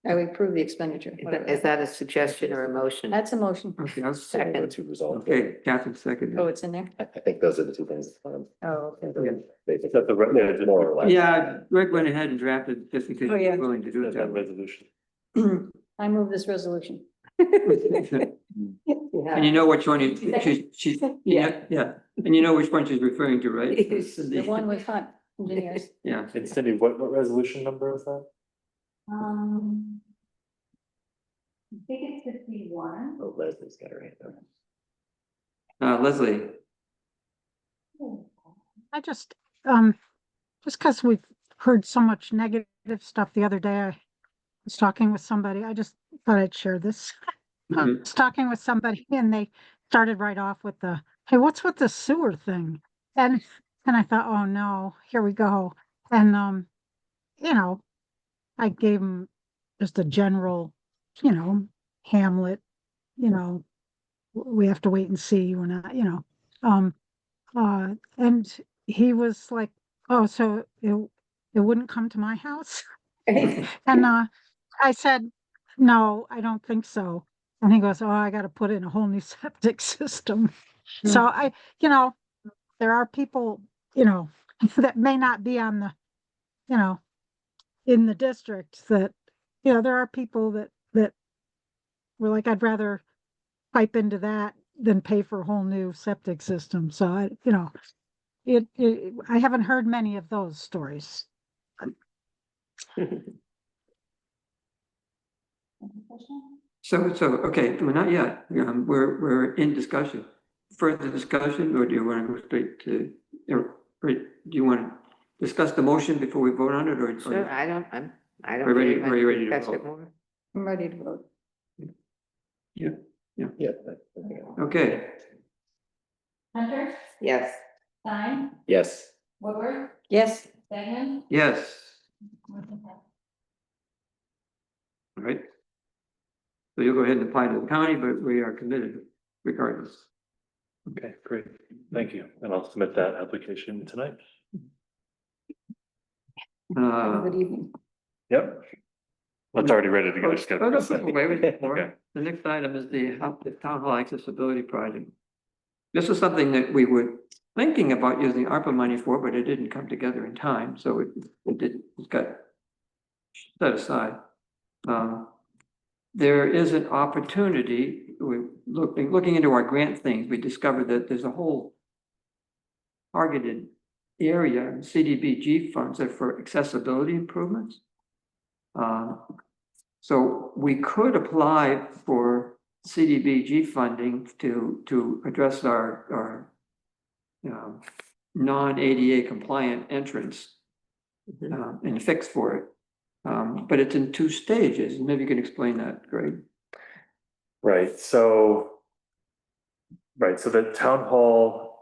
I would approve the expenditure, whatever. Is that a suggestion or a motion? That's a motion. Okay, I'll So we'll go second. to resolve. Okay, Catherine seconded. Oh, it's in there? I think those are the two things. Oh, okay. Basically, Is that the, yeah, more or less. Yeah, Greg went ahead and drafted just because Oh, he yeah. was willing to do that it. resolution? I move this resolution. And you know which one she's, yeah, and you know which one she's referring to, right? The one with Hunt engineers. Yeah, And Cindy, what resolution number is that? I think it's 51. Oh, Leslie's got her hand up. Leslie, I just because we've heard so much negative stuff the other day, I was talking with somebody, I just thought I'd share this. I was talking with somebody and they started right off with hey, what's with the sewer thing? And I thought, oh no, here we go. And I gave them just a general, Hamlet, we have to wait and see, we're not, and he was like, oh, so it wouldn't come to my house? And I said, no, I don't think so. And he goes, oh, I got to put in a whole new septic system. So there are people, that may not be on the, in the district that, there are people that were like, I'd rather pipe into that than pay for a whole new septic system. So I haven't heard many of those stories. so, okay, well, not yet, we're in discussion. Further discussion, or do you want to go straight to, or do you want to discuss the motion before we vote on it, or? Sure, I don't Are you ready- really want are you ready to discuss vote? it more. I'm ready to vote. Yeah, Yeah. okay, Hunter, Yes, Stein, Yes. Woodward, Yes, Stagnan. yes, all right. So you'll go ahead and apply to the county, but we are committed regardless. Okay, great. Thank you. And I'll submit that application tonight. have a good evening. Yep. It's already ready to go. Just gotta Oh, no, press it. wait, more. Okay. The next item is the town hall accessibility project. This is something that we were thinking about using ARPA money for, but it didn't come together in time, so it got set aside. There is an opportunity, looking into our grant things, we discovered that there's a whole targeted area in CDBG funds that are for accessibility improvements. So we could apply for CDBG funding to address our non-ADA compliant entrance and fix for it. But it's in 2 stages. Maybe you can explain that, Greg. Right, so the town hall,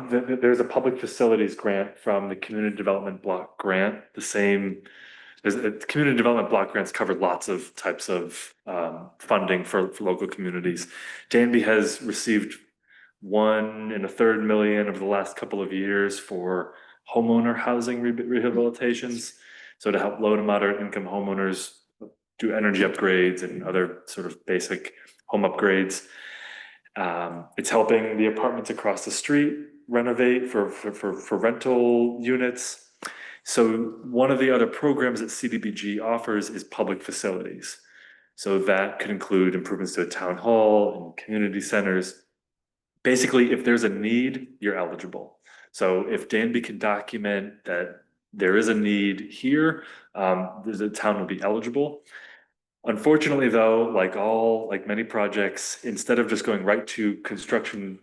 there's a public facilities grant from the Community Development Block Grant, the same. Community development block grants cover lots of types of funding for local communities. Danby has received 1.33 million over the last couple of years for homeowner housing rehabilitations. So to help low to moderate income homeowners do energy upgrades and other sort of basic home upgrades. It's helping the apartments across the street renovate for rental units. So one of the other programs that CDBG offers is public facilities. So that could include improvements to a town hall and community centers. Basically, if there's a need, you're eligible. So if Danby can document that there is a need here, the town will be eligible. Unfortunately, though, like many projects, instead of just going right to construction,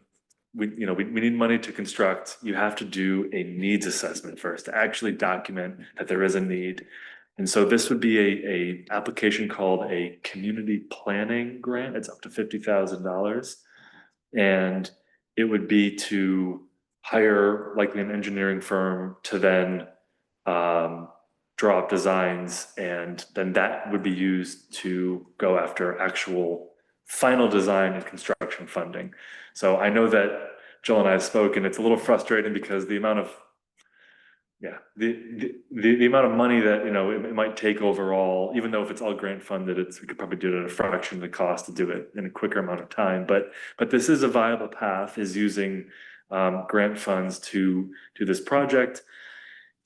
we need money to construct. You have to do a needs assessment first to actually document that there is a need. And so this would be a application called a community planning grant. It's up to $50,000. And it would be to hire likely an engineering firm to then draw up designs, and then that would be used to go after actual final design and construction funding. So I know that Jill and I have spoken. It's a little frustrating because the amount of the amount of money that it might take overall, even though if it's all grant funded, we could probably do it at a fraction of the cost to do it in a quicker amount of time. But this is a viable path, is using grant funds to do this project.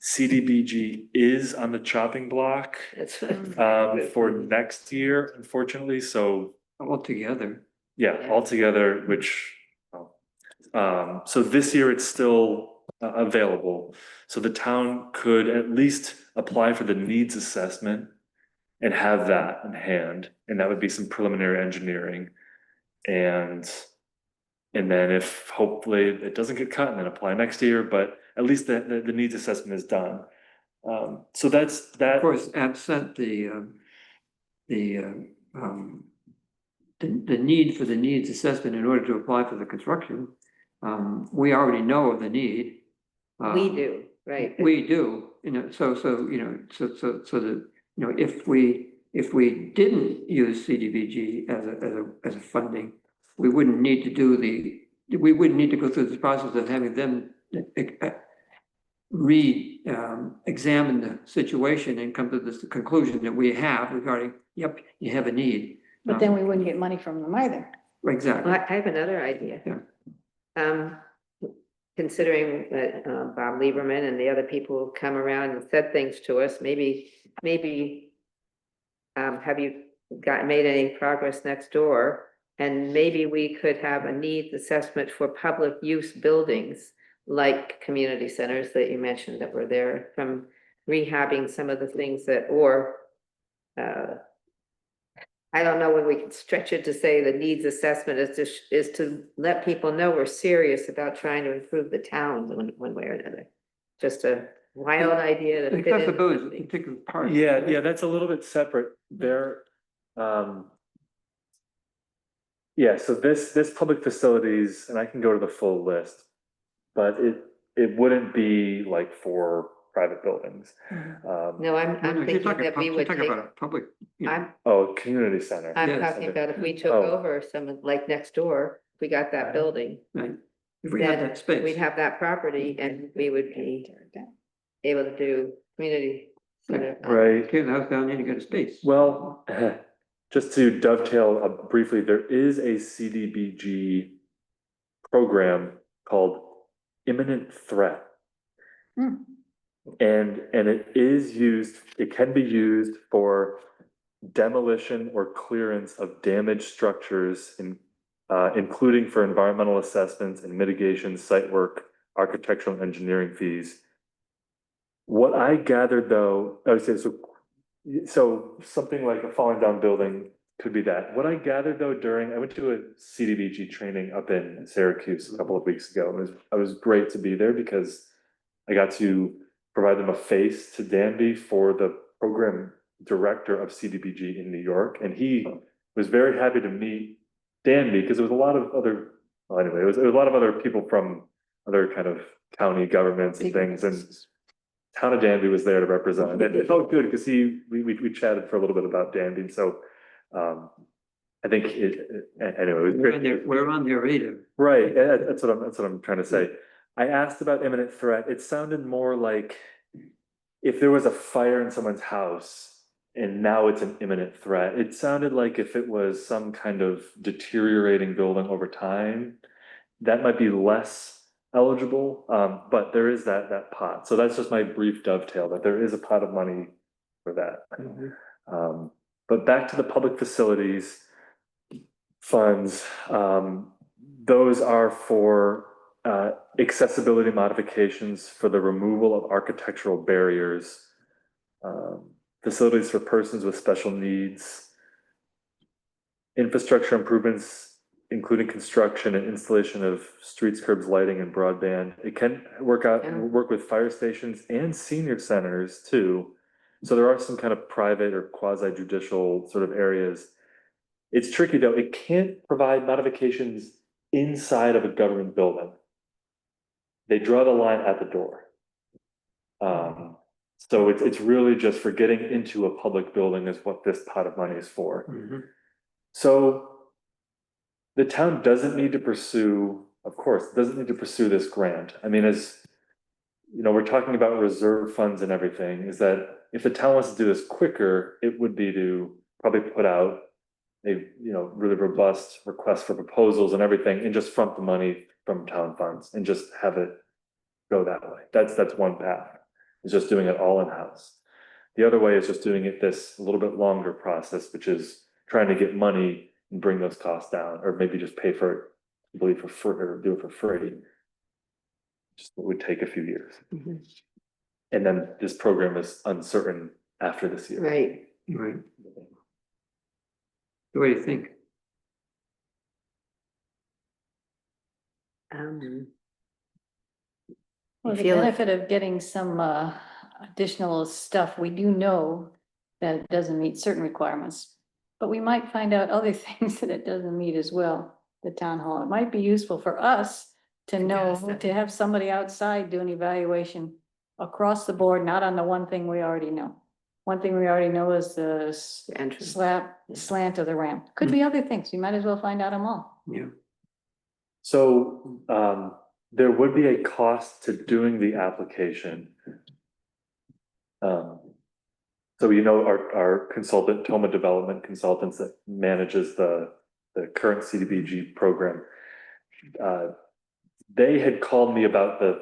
CDBG is on the chopping block for next year, unfortunately. So altogether. Altogether, which so this year it's still available. So the town could at least apply for the needs assessment and have that in hand, and that would be some preliminary engineering. And then if hopefully it doesn't get cut, and then apply next year, but at least the needs assessment is done. So that's that. Of course, absent the need for the needs assessment in order to apply for the construction. We already know of the need. We do, right? We do, so that, if we didn't use CDBG as a funding, we wouldn't need to go through this process of having them examine the situation and come to this conclusion that we have regarding, yep, you have a need. But then we wouldn't get money from them either. Exactly. Well, I have another idea. Yeah. Considering that Bob Lieberman and the other people who come around and said things to us, maybe have you made any progress next door? And maybe we could have a needs assessment for public use buildings like community centers that you mentioned that were there, from rehabbing some of the things that, or I don't know when we can stretch it to say the needs assessment is to let people know we're serious about trying to improve the town one way or another. Just a wild idea to fit in. Accessibility is a particular part. Yeah, that's a little bit separate there. So this public facilities, and I can go to the full list, but it wouldn't be like for private buildings. No, I'm thinking that we would take. About a public. Community center. I'm Yes. talking about if we took over some, like next door, if we got that building. Right. If we had then that space. We'd have that property and we would be able to do community center. Right. Tear the house down and you got a space. Well, just to dovetail briefly, there is a CDBG program called Imminent Threat. And it can be used for demolition or clearance of damaged structures, including for environmental assessments and mitigation, site work, architectural and engineering fees. What I gathered though, I would say, so something like a falling down building could be that. What I gathered though I went to a CDBG training up in Syracuse a couple of weeks ago. It was great to be there because I got to provide them a face to Danby for the program director of CDBG in New York. And he was very happy to meet Danby because there was a lot of other, it was a lot of other people from other kind of county governments and things, and town of Danby was there to represent. It felt good because we chatted for a little bit about Danby, so I think anyway, it was great. We're on their radar. Right, that's what I'm trying to say. I asked about imminent threat. It sounded more like if there was a fire in someone's house and now it's an imminent threat. It sounded like if it was some kind of deteriorating building over time, that might be less eligible. But there is that pot. So that's just my brief dovetail, that there is a pot of money for that. But back to the public facilities funds, those are for accessibility modifications for the removal of architectural barriers, facilities for persons with special needs, infrastructure improvements, including construction and installation of streets, curbs, lighting, and broadband. It can work with fire stations and senior centers too. So there are some kind of private or quasi-judicial sort of areas. It's tricky though. It can't provide modifications inside of a government building. They draw the line at the door. So it's really just for getting into a public building is what this pot of money is for. So the town doesn't need to pursue, of course, doesn't need to pursue this grant. I mean, as you know, we're talking about reserve funds and everything, is that if the town wants to do this quicker, it would be to probably put out a really robust request for proposals and everything and just front the money from town funds and just have it go that way. That's one path, is just doing it all in-house. The other way is just doing it this a little bit longer process, which is trying to get money and bring those costs down, or maybe just pay for it, I believe, for free, or do it for free. Just it would take a few years. And then this program is uncertain after this year. Right. Right. What do you think? Well, the feel it- benefit of getting some additional stuff, we do know that it doesn't meet certain requirements. But we might find out other things that it doesn't meet as well, the town hall. It might be useful for us to know, to have somebody outside do an evaluation across the board, not on the one thing we already know. One thing we already know is the entrance. slant of the ramp. Could be other things. You might as well find out them all. Yeah. So there would be a cost to doing the application. So our consultant, Toma Development Consultants, that manages the current CDBG program. They had called me about the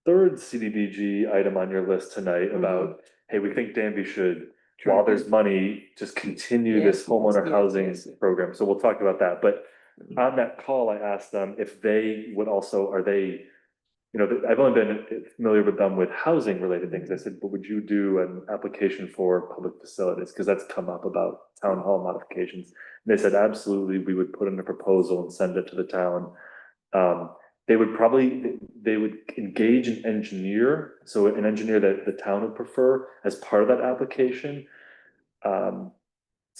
third CDBG item on your list tonight about, hey, we think Danby should, while there's money, just continue this homeowner housing program. So we'll talk about that. But on that call, I asked them if they would also, are they, I've only been familiar with them with housing related things. I said, but would you do an application for public facilities? Because that's come up about town hall modifications. And they said, absolutely, we would put in a proposal and send it to the town. They would engage an engineer, so an engineer that the town would prefer as part of that application, to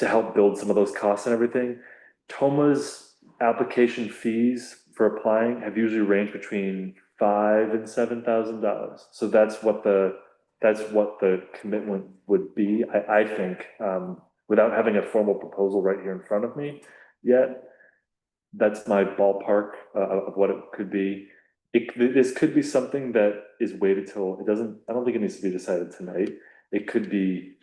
help build some of those costs and everything. Toma's application fees for applying have usually ranged between $5,000 and $7,000. So that's what the commitment would be. I think, without having a formal proposal right here in front of me yet, that's my ballpark of what it could be. This could be something that is waited till I don't think it needs to be decided tonight. It could be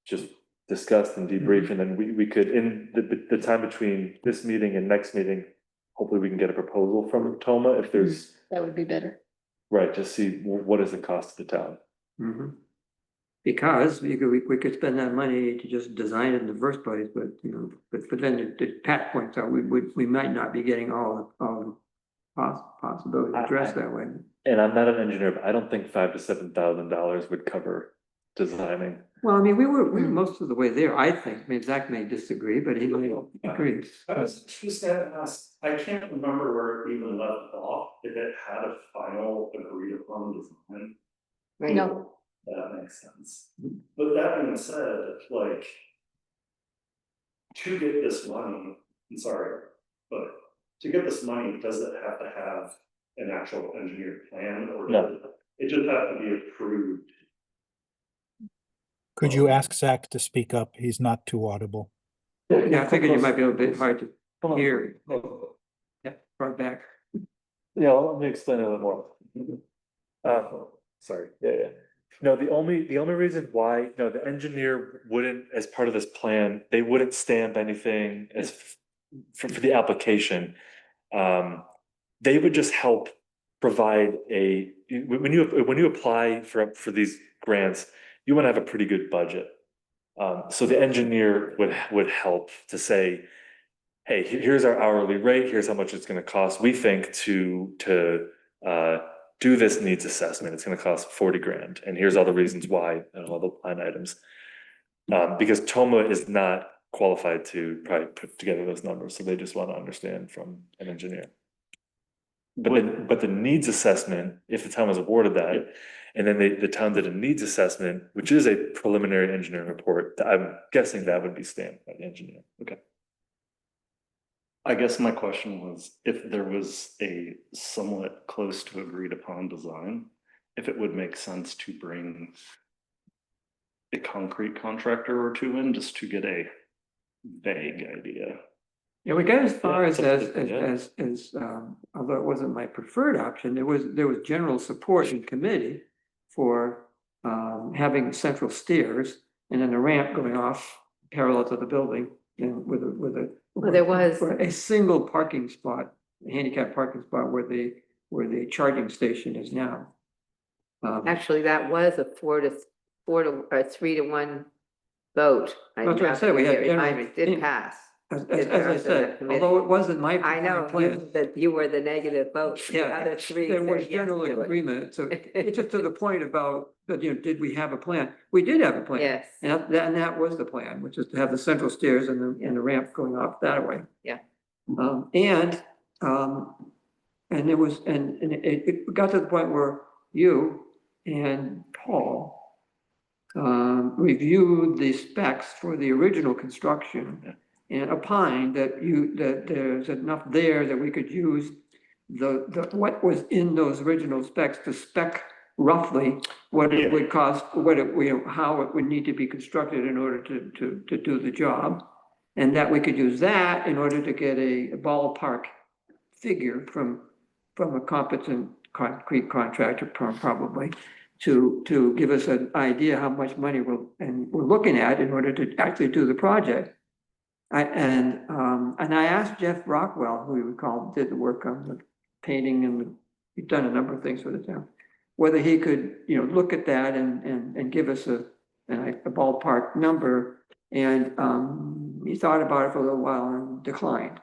just discussed and debriefed, and then we could, in the time between this meeting and next meeting, hopefully we can get a proposal from Toma if there's. That would be better. Right, to see what is the cost to the town. Because we could spend that money to just design it in the first place, but but then the Pat points out, we might not be getting all the possibilities addressed that way. And I'm not an engineer, but I don't think $5,000 to $7,000 would cover designing. Well, I mean, we were most of the way there, I think. I mean, Zach may disagree, but he might agree. I can't remember where it even left off, if it had a final agreed upon design. Right. No, That makes sense. But that being said, like, to get this money, I'm sorry, but to get this money, does it have to have an actual engineered plan, or No. it just has to be approved? Could you ask Zach to speak up? He's not too audible. Yeah, I figured you might be a little bit hard to Come on. hear. Yeah, brought back. Yeah, let me explain a little more. Sorry, yeah. No, the only reason why, the engineer wouldn't, as part of this plan, they wouldn't stamp anything as for the application. They would just help provide when you apply for these grants, you want to have a pretty good budget. So the engineer would help to say, hey, here's our hourly rate, here's how much it's gonna cost. We think to do this needs assessment, it's gonna cost 40 grand, and here's all the reasons why, and all the line items. Because TOMA is not qualified to probably put together those numbers, so they just want to understand from an engineer. But the needs assessment, if the town was awarded that, and then the town did a needs assessment, which is a preliminary engineering report, I'm guessing that would be stamped by the engineer. Okay. I guess my question was, if there was a somewhat close to agreed upon design, if it would make sense to bring a concrete contractor or two in just to get a vague idea. Yeah, we got as far as, yeah. although it wasn't my preferred option, there was general support in committee for having central stairs and then a ramp going off parallel to the building and with a. Well, there was- for a single parking spot, a handicap parking spot where the charging station is now. Actually, that was a 3-1 vote. That's what I said, we had It did pass. As It I passed in said, that committee. although it wasn't my. I know, plan. that you were the negative vote. The Yeah, other three there said was yes general to it. agreement, so it's just to the point about, that, did we have a plan? We did have a plan. Yes. And that was the plan, which is to have the central stairs and the ramp going off that way. Yeah. And it was, and it got to the point where you and Paul reviewed the specs for the original construction and opined that there's enough there that we could use what was in those original specs to spec roughly what it would cost, how it would need to be constructed in order to do the job. And that we could use that in order to get a ballpark figure from a competent concrete contractor, probably, to give us an idea how much money we're looking at in order to actually do the project. I asked Jeff Rockwell, who we recall did the work on the painting and he's done a number of things for the town, whether he could, look at that and give us a ballpark number. And he thought about it for a little while and declined.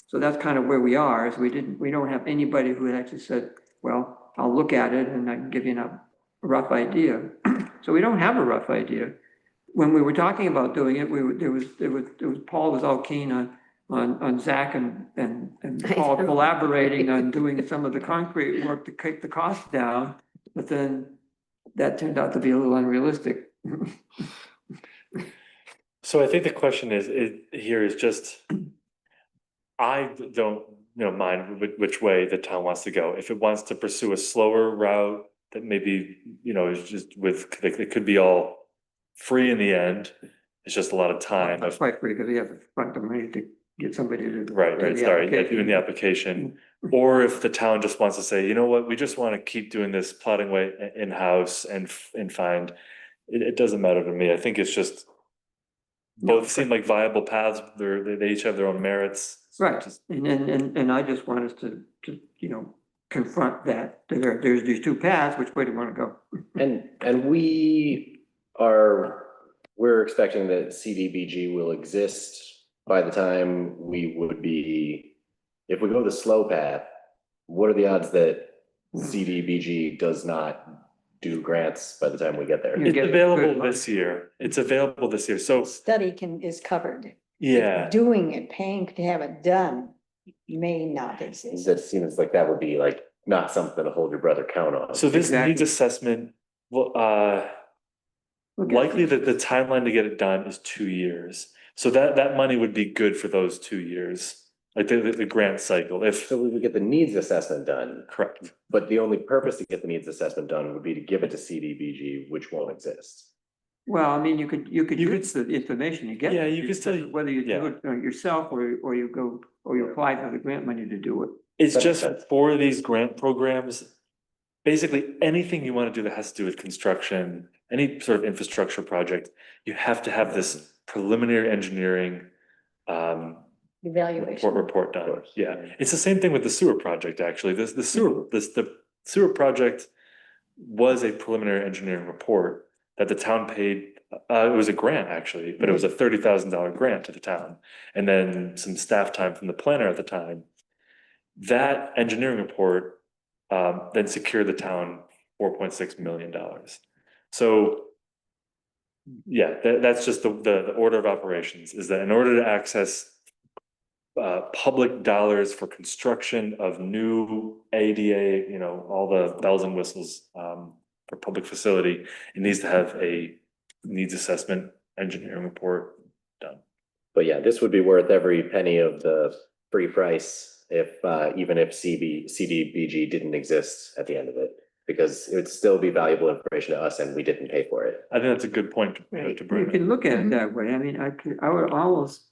So that's kind of where we are, is we don't have anybody who had actually said, well, I'll look at it and I can give you a rough idea. So we don't have a rough idea. When we were talking about doing it, Paul was all keen on Zach and Paul collaborating on doing some of the concrete work to kick the cost down, but then that turned out to be a little unrealistic. So I think the question is just, I don't, mind which way the town wants to go. If it wants to pursue a slower route that maybe, is just it could be all free in the end. It's just a lot of time. That's quite free because we have to front the money to get somebody to. Right, do the sorry, application. doing the application. Or if the town just wants to say, you know what, we just want to keep doing this plotting way in-house and find, it doesn't matter to me. I think it's just both seem like viable paths. They each have their own merits. Right, and I just want us to confront that, there's these two paths, which way do you want to go? And we're expecting that CDBG will exist by the time we would be, if we go the slow path, what are the odds that CDBG does not do grants by the time we get there? It's available this year. So, Study is covered. yeah. Doing it, paying to have it done may not exist. That seems like that would be like not something to hold your brother count on. So this Exactly. needs assessment, likely that the timeline to get it done is 2 years. So that money would be good for those 2 years. like the grant cycle, if, So we would get the needs assessment done, correct. but the only purpose to get the needs assessment done would be to give it to CDBG, which won't exist. Well, I mean, you could You could- use the information you get. Yeah, you could still- Whether you yeah. do it yourself or you go, or you apply for the grant money to do it. It's That makes just sense. for these grant programs, basically anything you want to do that has to do with construction, any sort of infrastructure project, you have to have this preliminary engineering Evaluation. report done. course. Yeah, it's the same thing with the sewer project, actually. The sewer project was a preliminary engineering report that the town paid. It was a grant, actually, but it was a $30,000 grant to the town, and then some staff time from the planner at the time. That engineering report then secured the town $4.6 million. So yeah, that's just the order of operations, is that in order to access public dollars for construction of new ADA, you know, all the bells and whistles for public facility, it needs to have a needs assessment engineering report done. But yeah, this would be worth every penny of the free price if even if CDBG didn't exist at the end of it, because it would still be valuable information to us and we didn't pay for it. I think that's a good point to You bring can up. look at it Mhm. that way. I mean, I would almost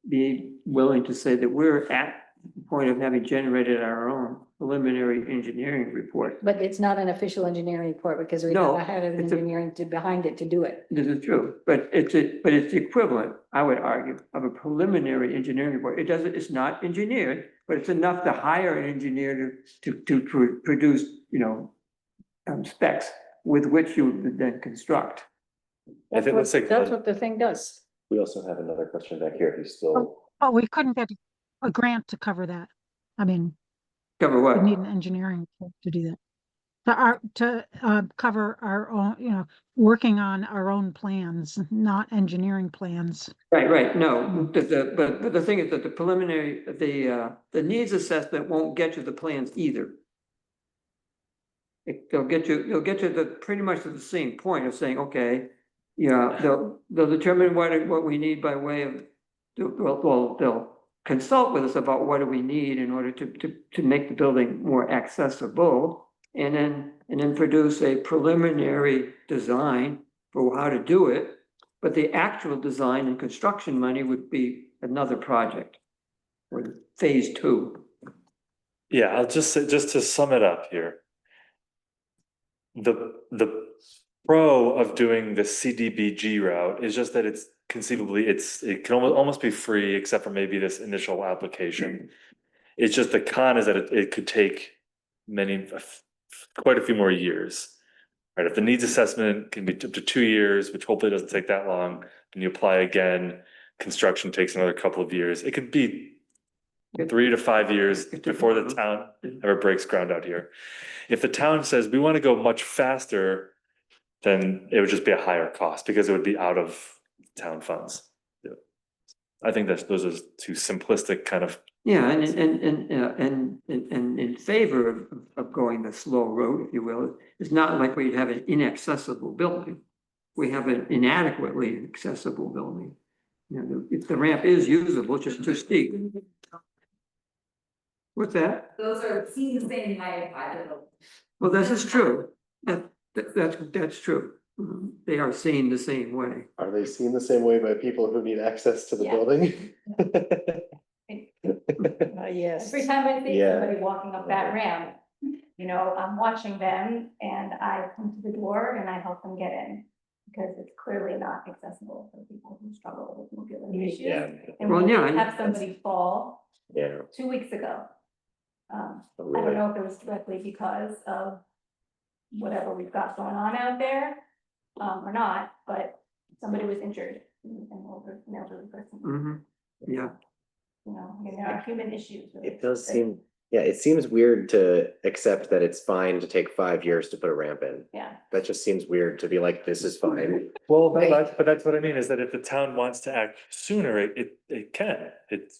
be willing to say that we're at the point of having generated our own preliminary engineering report. But it's not an official engineering report because we No, never had an it's a- engineering behind it to do it. This is true, but it's the equivalent, I would argue, of a preliminary engineering report. It's not engineered, but it's enough to hire an engineer to produce, you know, specs with which you would then construct. I think let's take That's what the thing does. We also have another question back here if he's still. Oh, we couldn't get a grant to cover that. I mean, Cover we need what? an engineering to do that. To cover our own, you know, working on our own plans, not engineering plans. Right, no, but the thing is that the preliminary, the needs assessment won't get you the plans either. They'll get you to pretty much to the same point of saying, okay, yeah, they'll determine what we need by way of, they'll consult with us about what do we need in order to make the building more accessible. And then produce a preliminary design for how to do it. But the actual design and construction money would be another project. Or phase 2. Yeah, I'll just say, just to sum it up here. The pro of doing the CDBG route is just that it's conceivably, it can almost be free, except for maybe this initial application. It's just the con is that it could take quite a few more years. Right, if the needs assessment can be up to 2 years, which hopefully doesn't take that long, and you apply again, construction takes another couple of years. It could be 3 to 5 years before the town ever breaks ground out here. If the town says we want to go much faster, then it would just be a higher cost because it would be out of town funds. Yeah. I think those are two simplistic kind of. Yeah, and in favor of going the slow road, if you will, it's not like we have an inaccessible building. We have an inadequately accessible building. You know, if the ramp is usable, it's just too steep. What's that? Those are seen the same way by the. Well, this is true. That's true. They are seen the same way. Are they seen the same way by people who need access to the Yeah. building? Yes. Every time I see Yeah. somebody walking up that ramp, you know, I'm watching them and I come to the door and I help them get in. Because it's clearly not accessible for people who struggle with mobility issues. Yeah, And Well, we yeah, did and have somebody fall yeah, 2 weeks ago. I don't really. know if it was directly because of whatever we've got going on out there, or not, but somebody was injured. An elderly person, Yeah, you know, I mean, there are human issues. with It does that- seem, yeah, it seems weird to accept that it's fine to take 5 years to put a ramp in. Yeah, That just seems weird to be like, this is fine. Well, Right. but that's what I mean, is that if the town wants to act sooner, it can, it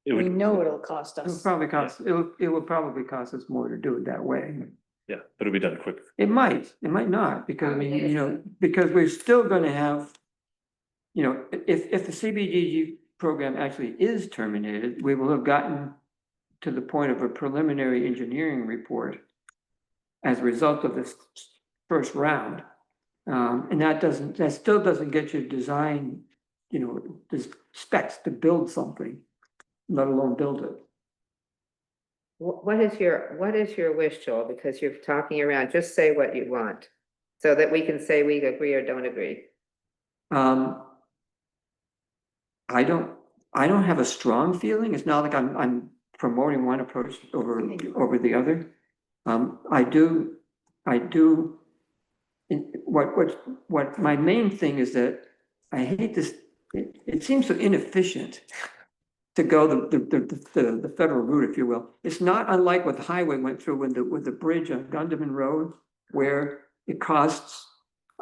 We would, know it'll cost it will us. probably cost, it will probably cost us more to do it that way. yeah, but it'll be done quicker. It might not, because I mean, you know, because we're still gonna have, you know, if the program actually is terminated, we will have gotten to the point of a preliminary engineering report as a result of this first round. And that still doesn't get you design, the specs to build something, let alone build it. What is your wish, Joel? Because you're talking around, just say what you want, so that we can say we agree or don't agree. I don't have a strong feeling. It's not like I'm promoting one approach over the other. I do, what my main thing is that I hate this, it seems so inefficient to go the federal route, if you will. It's not unlike what the highway went through with the bridge on Gunderman Road, where it costs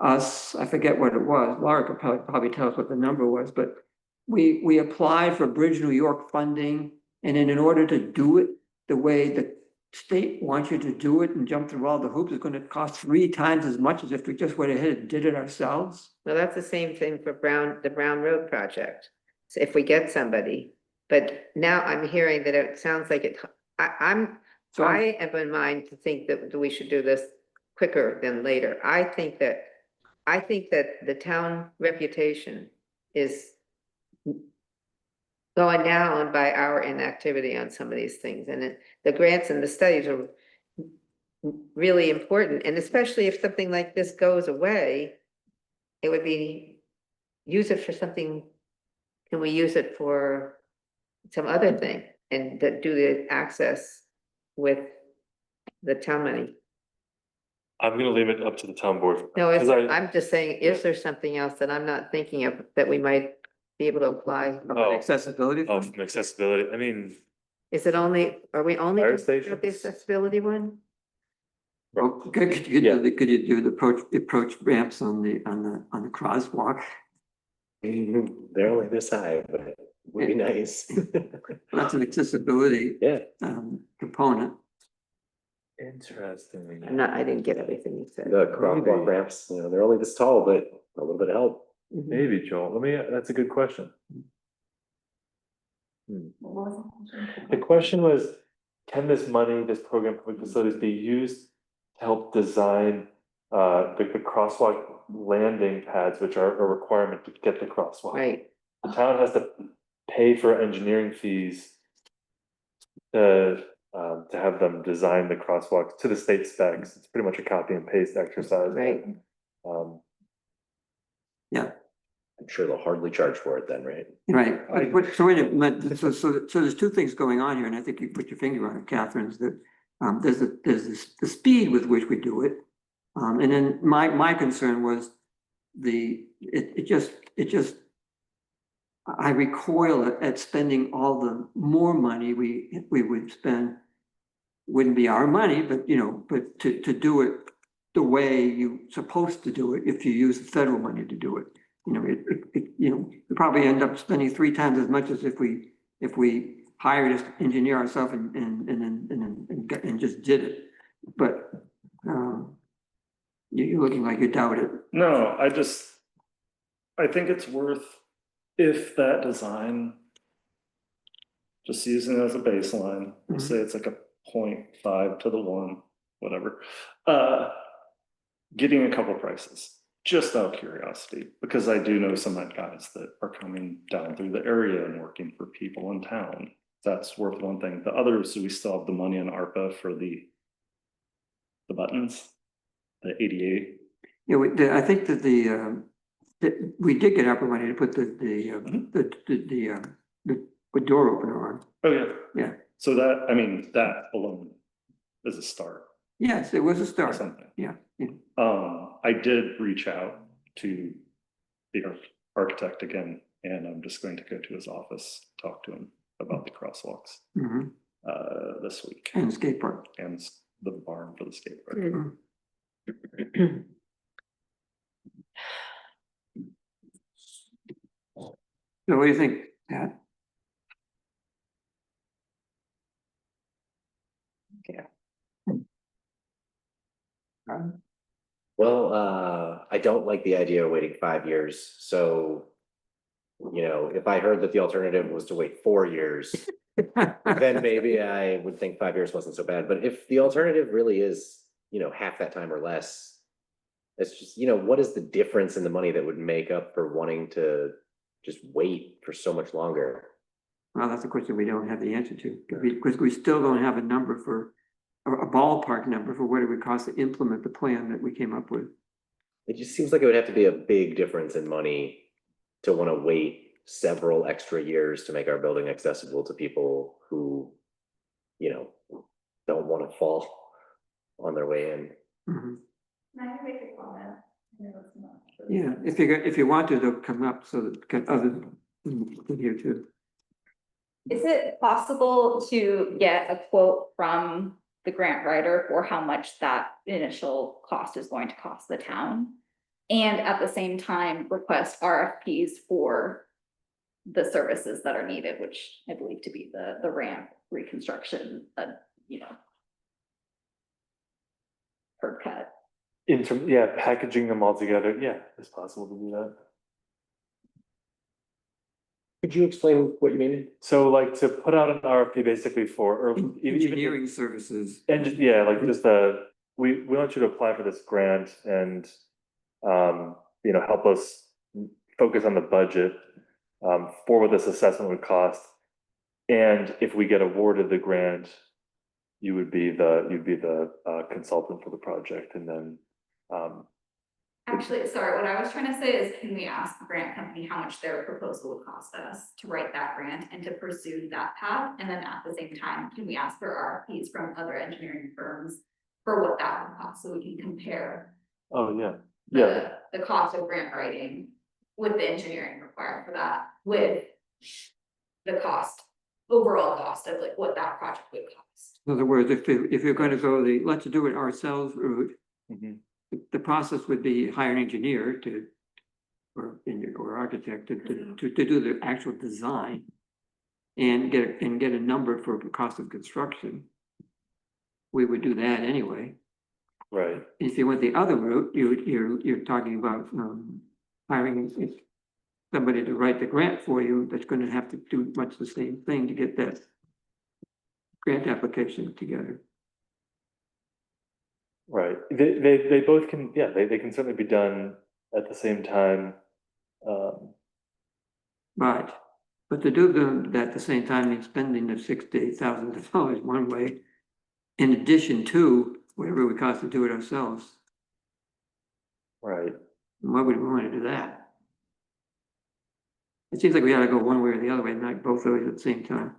us, I forget what it was, Laura could probably tell us what the number was, but we applied for Bridge New York funding, and then in order to do it the way the state wants you to do it and jump through all the hoops, it's going to cost 3 times as much as if we just went ahead and did it ourselves. Well, that's the same thing for the Brown Road project. So if we get somebody, but now I'm hearing that it sounds like I have in mind to think that we should do this quicker than later. I think that the town reputation is going down by our inactivity on some of these things, and the grants and the studies are really important, and especially if something like this goes away, it would be, use it for something. Can we use it for some other thing and do the access with the town money? I'm gonna leave it up to the town board. No, 'Cause I'm just saying, is there something else that I'm not thinking of that we might be able to apply? Oh. Accessibility. Oh, from accessibility, I mean, Is it only, are we only Fire concerned with the stations? accessibility one? Well, could you do the approach ramps on the crosswalk? They're only this high, but it would be nice. That's an accessibility Yeah. component. interesting. I didn't get everything you said. The crosswalk ramps, they're only this tall, but a little bit of help. Maybe, Joel, that's a good question. What was it? The question was, can this money, this program, public facilities be used to help design the crosswalk landing pads, which are a requirement to get the crosswalk? Right, The town has to pay for engineering fees to have them design the crosswalks to the state specs. It's pretty much a copy and paste exercise. right. Yeah. I'm sure they'll hardly charge for it then, right? Right, so wait a minute, so there's 2 things going on here, and I think you put your finger on it, Catherine, is that there's the speed with which we do it. And then my concern was it just I recoil at spending all the more money we would spend. Wouldn't be our money, but but to do it the way you're supposed to do it, if you use the federal money to do it. We probably end up spending 3 times as much as if we hired an engineer ourselves and just did it. But you're looking like you doubt it. No, I think it's worth, if that design, just using it as a baseline, we'll say it's like a 0.5 to the 1, whatever, getting a couple prices. Just out of curiosity, because I do know some guys that are coming down through the area and working for people in town. That's worth one thing. The other is, we still have the money in ARPA for the buttons, the ADA. Yeah, I think that we did get ARPA money to put the door opener on. Oh, yeah. Yeah. So that alone is a start. Yes, it was a start. Something. Yeah. I did reach out to the architect again, and I'm just going to go to his office, talk to him about the crosswalks this week. And skate park. And the barn for the skate park. So what do you think, Pat? Yeah. Well, I don't like the idea of waiting 5 years, so You know, if I heard that the alternative was to wait 4 years, then maybe I would think 5 years wasn't so bad. But if the alternative really is, you know, half that time or less, it's just, you know, what is the difference in the money that would make up for wanting to just wait for so much longer? Well, that's a question we don't have the answer to, because we still don't have a number for, a ballpark number for what it would cost to implement the plan that we came up with. It just seems like it would have to be a big difference in money to want to wait several extra years to make our building accessible to people who, you know, don't want to fall on their way in. Mhm. Can I make a comment? I know it's not true. Yeah, if you want to, they'll come up so that others can hear too. Is it possible to get a quote from the grant writer for how much that initial cost is going to cost the town? And at the same time, request RFPs for the services that are needed, which I believe to be the ramp reconstruction, you know, curb cut. In terms, yeah, packaging them all together, yeah, it's possible to do that. Could you explain what you mean? So like to put out an RFP basically for, or even. Engineering services. And just, yeah, like just we want you to apply for this grant and, you know, help us focus on the budget for what this assessment would cost. And if we get awarded the grant, you'd be the consultant for the project, and then. Actually, sorry, what I was trying to say is, can we ask the grant company how much their proposal would cost us to write that grant and to pursue that path? And then at the same time, can we ask for RFPs from other engineering firms for what that would cost, so we can compare Oh, yeah, yeah, the cost of grant writing with the engineering required for that, with the cost, overall cost of like what that project would cost. In other words, if you're going to go the let's do it ourselves route, mhm, the process would be hire an engineer to, or architect to do the actual design and get a number for the cost of construction. We would do that anyway. right, If you went the other route, you're talking about hiring somebody to write the grant for you that's going to have to do much the same thing to get that grant application together. right. They both can, yeah, they can certainly be done at the same time. But to do them at the same time means spending the $68,000 one way, in addition to whatever it would cost to do it ourselves. Right. Why would we want to do that? It seems like we ought to go one way or the other way, not both ways at the same time.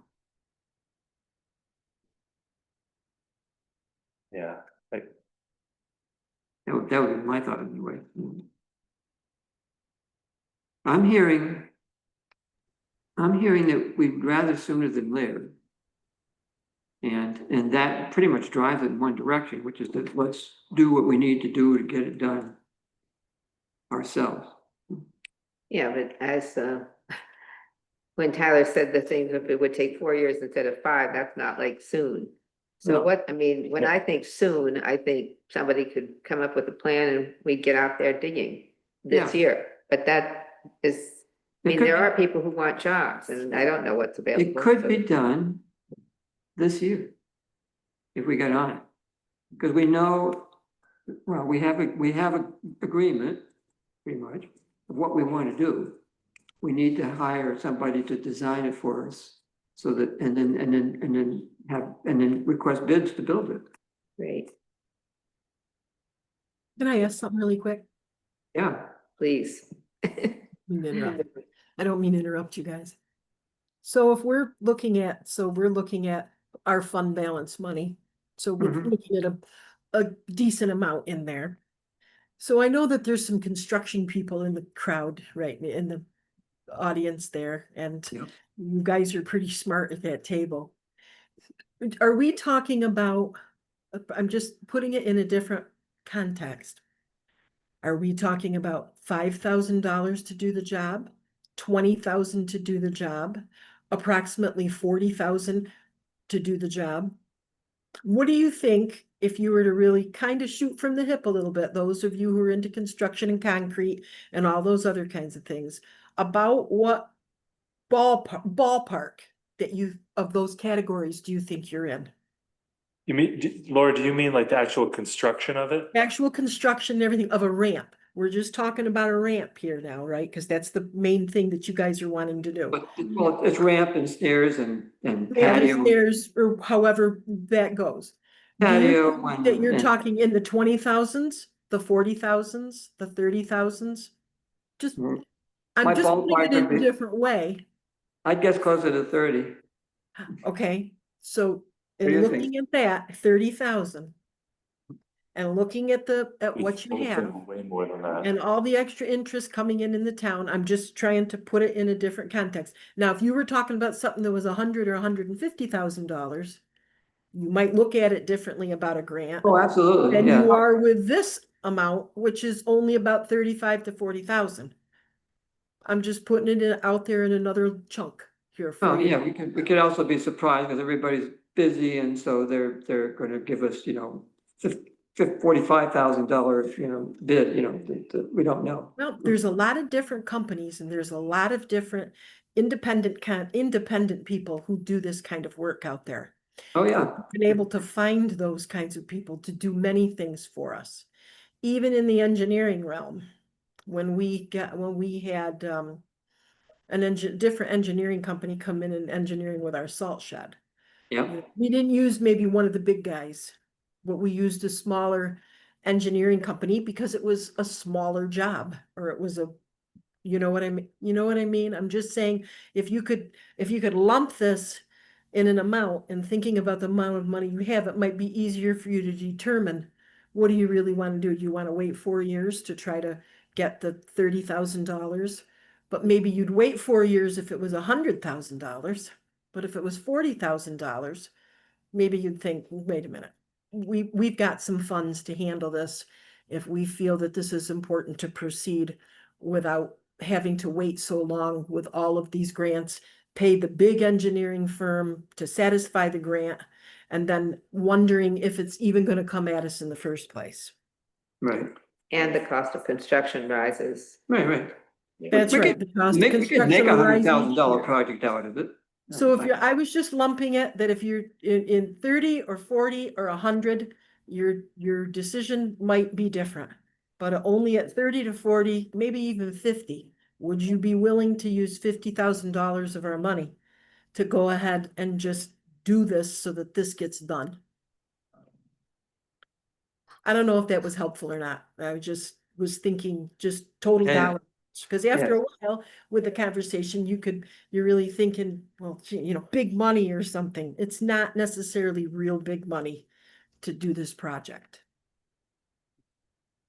Yeah. That would be my thought anyway. I'm hearing that we'd rather sooner than later. And that pretty much drives it in one direction, which is that let's do what we need to do to get it done ourselves. Yeah, but as when Tyler said the thing, if it would take 4 years instead of 5, that's not like soon. So No. what, I mean, when I think soon, I think somebody could come up with a plan and we get out there digging this Yeah. year. But that is, I mean, there are people who want jobs and I don't know what's available. It could so- be done this year if we got on it. Because we know, well, we have a agreement pretty much of what we want to do. We need to hire somebody to design it for us so that, and then request bids to build it. Great, Can I ask something really quick? Yeah. please. I don't mean to interrupt you guys. So if we're looking at, our fund balance money, so we're Mhm. looking at a decent amount in there. So I know that there's some construction people in the crowd, right, in the audience there, and Yep. you guys are pretty smart at that table. Are we talking about, I'm just putting it in a different context. Are we talking about $5,000 to do the job? 20,000 to do the job? Approximately 40,000 to do the job? What do you think if you were to really kind of shoot from the hip a little bit, those of you who are into construction and concrete and all those other kinds of things? about what ballpark that you, of those categories, do you think you're in? You mean, Laura, do you mean like the actual construction of it? Actual construction and everything of a ramp. We're just talking about a ramp here now, right? Because that's the main thing that you guys are wanting to do. But, well, it's ramp and stairs and Ramp and patio. stairs, or however that goes. Do you Patio think that you're and- talking in the 20,000s, the 40,000s, the 30,000s? Just, My I'm just putting ballpark it in would a be- different way. I'd guess closer to 30. Okay, so do in you think? looking at that, 30,000. And looking at what you have. Way more than that. And all the extra interest coming in the town, I'm just trying to put it in a different context. Now, if you were talking about something that was $100,000 or $150,000, you might look at it differently about a grant Oh, absolutely, than yeah. you are with this amount, which is only about 35 to 40,000. I'm just putting it out there in another chunk here for Oh, you. yeah, we could also be surprised because everybody's busy and so they're gonna give us, $45,000, bid, we don't know. Well, there's a lot of different companies and there's a lot of different independent people who do this kind of work out there. Oh, yeah, Been able to find those kinds of people to do many things for us. Even in the engineering realm, when we had different engineering company come in and engineering with our salt shed. yeah, We didn't use maybe one of the big guys, but we used a smaller engineering company because it was a smaller job, or it was you know what I mean? You know what I mean? I'm just saying, if you could lump this in an amount and thinking about the amount of money you have, it might be easier for you to determine what do you really want to do? Do you want to wait 4 years to try to get the $30,000? But maybe you'd wait 4 years if it was $100,000. But if it was $40,000, maybe you'd think, wait a minute, we've got some funds to handle this if we feel that this is important to proceed without having to wait so long with all of these grants, pay the big engineering firm to satisfy the grant, and then wondering if it's even going to come at us in the first place. right, And the cost of construction rises. right. That's We right. could The cost of we could construction make will $100,000 rise each year. project out of it. So if I was just lumping it, that if you're in 30 or 40 or 100, your decision might be different. But only at 30 to 40, maybe even 50, would you be willing to use $50,000 of our money to go ahead and just do this so that this gets done? I don't know if that was helpful or not. I just was thinking just total Yeah. dollars. Because after a while with the conversation, you're really thinking, well, gee, big money or something. It's not necessarily real big money to do this project.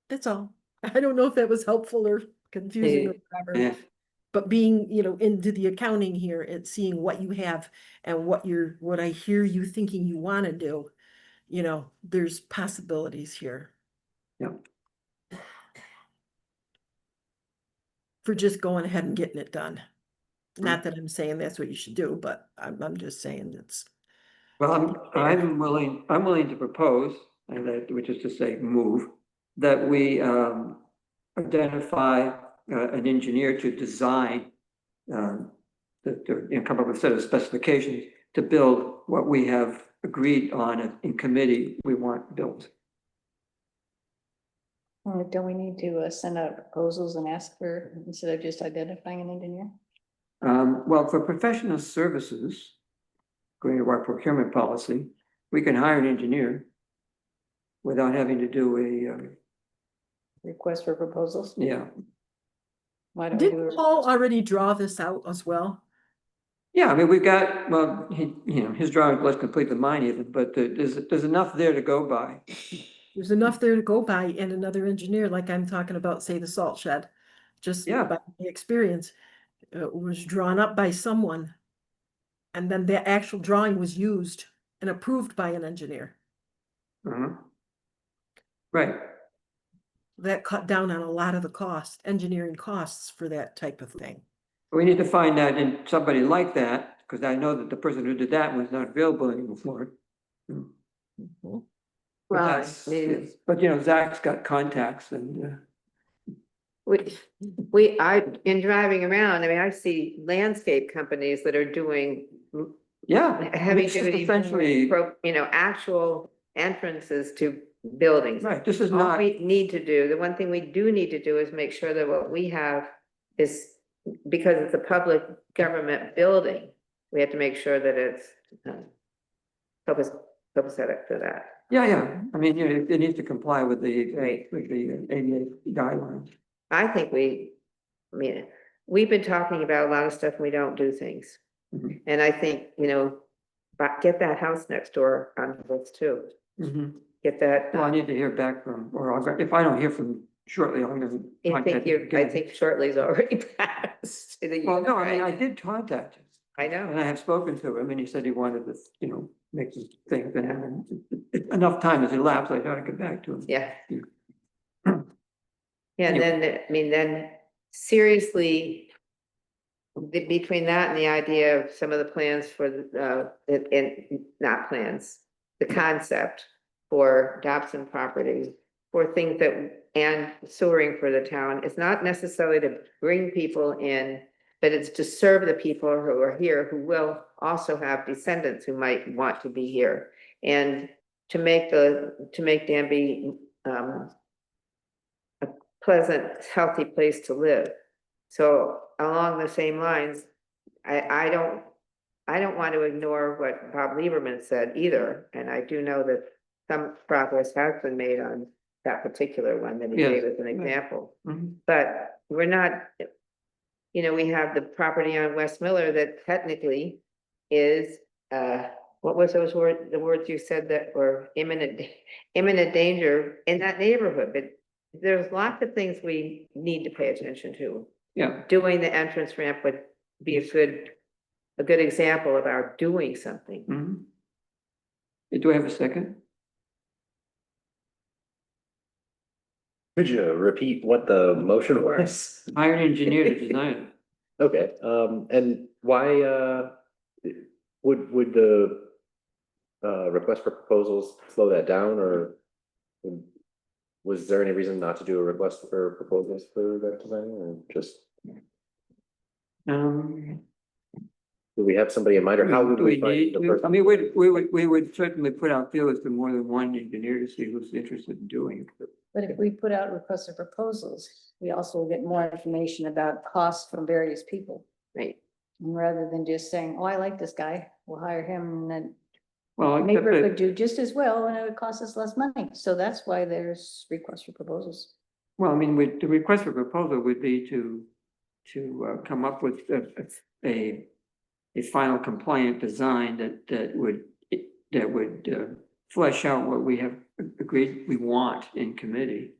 That's all. I don't know if that was helpful or confusing or whatever. Yeah. But being, into the accounting here and seeing what you have and what I hear you thinking you want to do, there's possibilities here. Yeah. For just going ahead and getting it done. Not that I'm saying that's what you should do, but I'm just saying it's. Well, I'm willing to propose, and that, which is to say, move, that we identify an engineer to design, come up with a set of specifications to build what we have agreed on in committee we want built. Don't we need to send out proposals and ask for, instead of just identifying an engineer? Well, for professional services, going to our procurement policy, we can hire an engineer without having to do Request for proposals? yeah. Why don't we do Didn't it? Paul already draw this out as well? Yeah, I mean, we've got, well, his drawing less complete than mine even, but there's enough there to go by. There's enough there to go by, and another engineer, like I'm talking about, say, the salt shed. Just Yeah. by the experience, was drawn up by someone. And then the actual drawing was used and approved by an engineer. Right. That cut down on a lot of the engineering costs for that type of thing. We need to find that in somebody like that, because I know that the person who did that was not available anymore. But Well, that's, but Zach's got contacts and in driving around, I mean, I see landscape companies that are doing Yeah. heavy it's just duty, Essentially, actual entrances to buildings. right, this is All not, we need to do, the one thing we do need to do is make sure that what we have is, because it's a public government building, we have to make sure that it's copacetic for that. yeah, I mean, it needs to comply with the, Right. with the ADA guidelines. I think I mean, we've been talking about a lot of stuff and we don't do things. Mhm. And I think, but get that house next door on the list too. Mhm. Get that. Well, I need to hear back from, or if I don't hear from shortly, I'm gonna. I think shortly's already passed. Well, no, I mean, I did contact him. I know. And I have spoken to him, and he said he wanted to, make some things, and enough time has elapsed, I gotta get back to him. Yeah. Yeah, and then, I mean, then seriously, between that and the idea of some of the plans for and not plans, the concept for Dobson properties, for things that, and sewering for the town, it's not necessarily to bring people in, but it's to serve the people who are here, who will also have descendants who might want to be here. And to make Danby, a pleasant, healthy place to live. So along the same lines, I don't want to ignore what Bob Lieberman said either, and I do know that some progress has been made on that particular one that he Yes. gave as an example. Mhm. But we're not, we have the property on West Miller that technically is, what was the words you said that were imminent danger in that neighborhood, but there's lots of things we need to pay attention to. Yeah, Doing the entrance ramp would be a good example of our doing something. mhm. Do I have a second? Could you repeat what the motion was? Hire an engineer to design it. Okay, and why, would the request for proposals slow that down, or was there any reason not to do a request for proposals for that design, or just, do we have somebody in mind, or how would Do we find need, the I person? mean, we would certainly put out feelers to more than one engineer to see who's interested in doing it. But if we put out requests for proposals, we also will get more information about costs from various people. Right. And rather than just saying, oh, I like this guy, we'll hire him, and then Well, a except neighbor that- could do just as well, and it would cost us less money. So that's why there's requests for proposals. Well, I mean, the request for proposal would be to come up with a final compliant design that would flesh out what we have agreed we want in committee.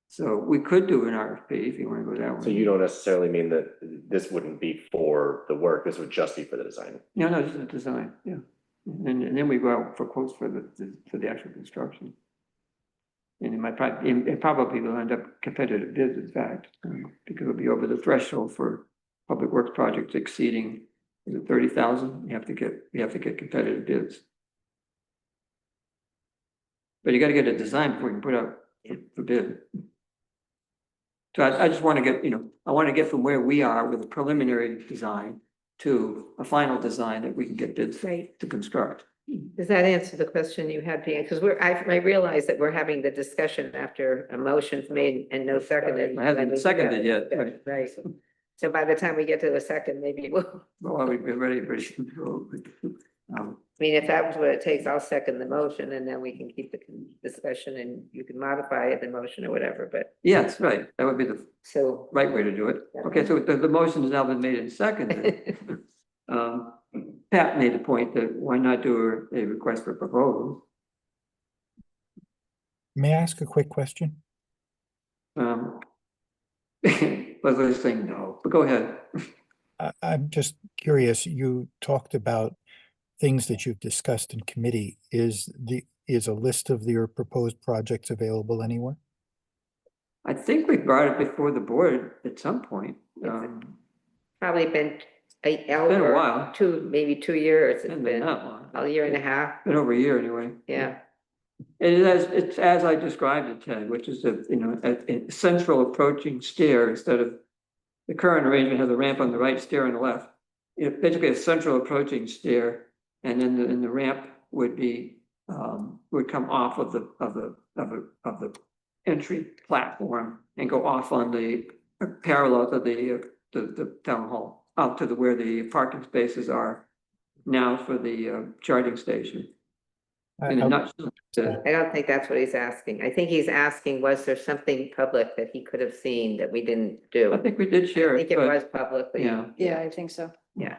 So we could do an RFP if you want to go that way. So you don't necessarily mean that this wouldn't be for the work, this would just be for the design? No, this is a design, yeah. And then we go out for quotes for the actual construction. And it probably will end up competitive bids, in fact, because it'll be over the threshold for public works projects exceeding, is it 30,000? We have to get competitive bids. But you gotta get a design before you can put out for bid. So I just wanna get, I wanna get from where we are with a preliminary design to a final design that we can get bids Right. to construct. Does that answer the question you had, Pia? Because I realize that we're having the discussion after a motion's made and no seconded. I haven't seconded yet, right. Right. So by the time we get to the second, maybe we'll, Well, we're ready to go. I mean, if that was what it takes, I'll second the motion and then we can keep the discussion and you can modify the motion or whatever, but Yes, right, that would be the so. right way to do it. Okay, so the motion has now been made and seconded. Pat made the point that why not do a request for proposal? May I ask a quick question? Leslie's saying no, but go ahead. I'm just curious, you talked about things that you've discussed in committee. Is a list of your proposed projects available anywhere? I think we brought it before the board at some point. Probably been Been a while. maybe 2 years. It's Hasn't been that long. a year and a half. Been over a year anyway. Yeah. It's as I described it, Ted, which is a central approaching stair instead of the current arrangement has a ramp on the right, stair on the left. Basically a central approaching stair, and then the ramp would be, would come off of the entry platform and go off on the parallel to the town hall, out to where the parking spaces are now for the charging station. In a nutshell, I don't think that's what he's asking. I think he's asking, was there something public that he could have seen that we didn't do? I think we did share I it, think it but was publicly. yeah. Yeah, I think so. Yeah.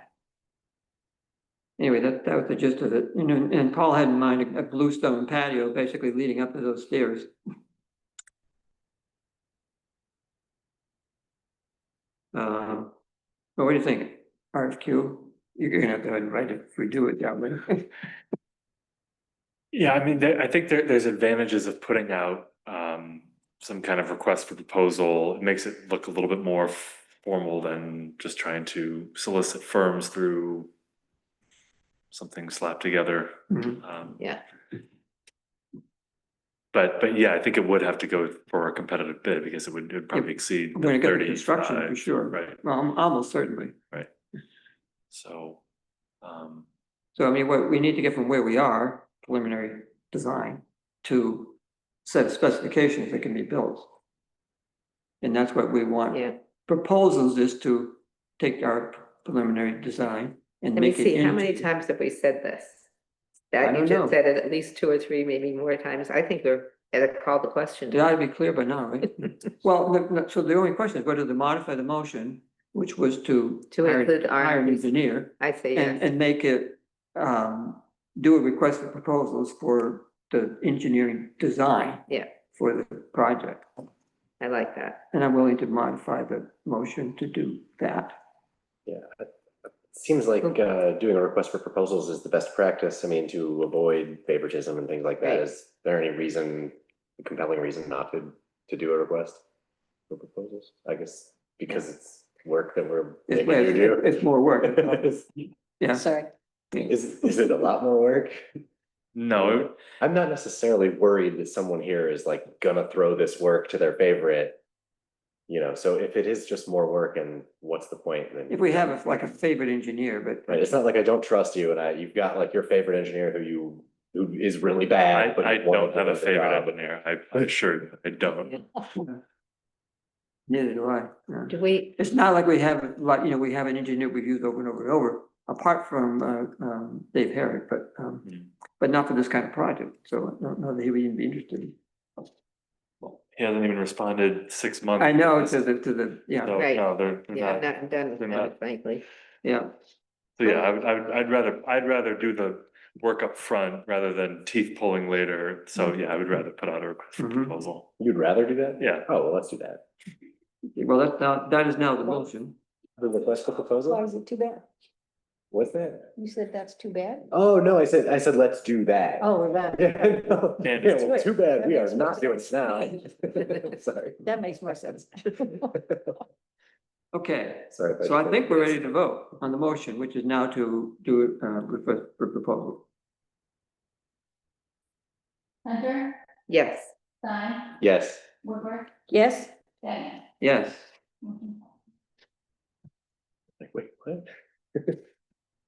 Anyway, that was the gist of it. And Paul had in mind a bluestone patio basically leading up to those stairs. But what do you think? RFQ, you're gonna have to go ahead and write it if we do it that way. Yeah, I mean, I think there's advantages of putting out some kind of request for proposal. It makes it look a little bit more formal than just trying to solicit firms through something slapped together. Mhm. Yeah. But yeah, I think it would have to go for a competitive bid because it would probably exceed We're gonna the get the construction for 35, sure. right? Well, almost certainly. So, So I mean, what we need to get from where we are, preliminary design, to set of specifications that can be built. And that's what we want. Yeah. Proposals is to take our preliminary design and Let me make it see, how many into. times have we said this? I That you don't just know. said it at least 2 or 3, maybe more times. I think we're at a call to question. It ought to be clear by now, right? Well, so the only question is whether to modify the motion, which was to. To include hire an R&D. engineer I say and, yes. and make it, do a request for proposals for the engineering design. Yeah. For the project. I like that. And I'm willing to modify the motion to do that. Yeah, it seems like doing a request for proposals is the best practice. I mean, to avoid favoritism and things like that. Right. Is there any reason, compelling reason not to do a request for proposals? I guess because it's work that we're making you do. It's more work. Yeah. Sorry. Is it a lot more work? no, I'm not necessarily worried that someone here is like gonna throw this work to their favorite. You know, so if it is just more work, and what's the point then? If we have like a favorite engineer, but. Right, it's not like I don't trust you and you've got like your favorite engineer who is really bad. but I you want don't to have a do the favorite job. engineer. I assure you, I don't. Neither do I. Yeah. Do we, It's not like we have, like, we have an engineer we've used over and over and over, apart from, Dave Herrick, but not for this kind of project. So I don't know that he would even be interested. He hasn't even responded 6 months. I know, to the, yeah, So, Right. no, they're yeah, I'm not. not done with they're that, not. frankly. yeah. So yeah, I'd rather do the work up front rather than teeth pulling later. So yeah, I would rather put out a request for Mhm. proposal. You'd rather do that? Yeah. Oh, well, let's do that. Well, that is now the motion. The request for proposal? Why is it too bad? What's that? You said that's too bad? Oh, no, I said, let's do that. Oh, we're done. Yeah, no. And Yeah, it's- well, too bad, we That are makes not doing more it now. Sorry. That makes more sense. Okay, Sorry. if so I should- think we're ready to vote on the motion, which is now to do request for proposal. Hunter, Yes, Stein, Yes. Woodward, Yes? Daniel. Yes, Like, wait, what?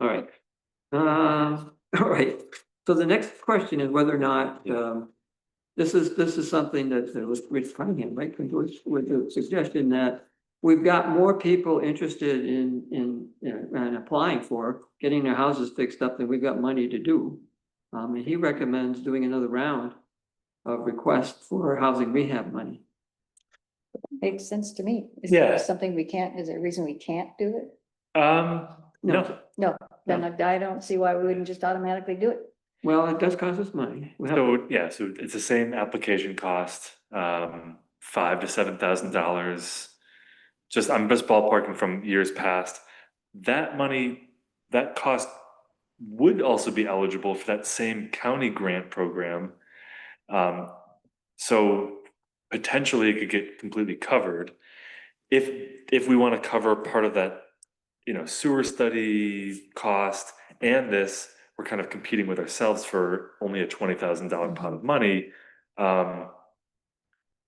all right. All right, so the next question is whether or not, this is something that was Rich Cunningham, right, with the suggestion that we've got more people interested in applying for getting their houses fixed up than we've got money to do. And he recommends doing another round of requests for housing rehab money. Makes sense to me. Is Yeah. there something we can't, is there a reason we can't do it? No, No, then I don't see why we wouldn't just automatically do it. Well, it does cost us money. We have to- so yeah, so it's the same application cost, $5,000 to $7,000. I'm just ballparking from years past. That money, that cost would also be eligible for that same county grant program. So potentially it could get completely covered. If we want to cover part of that, sewer study cost and this, we're kind of competing with ourselves for only a $20,000 pot of money.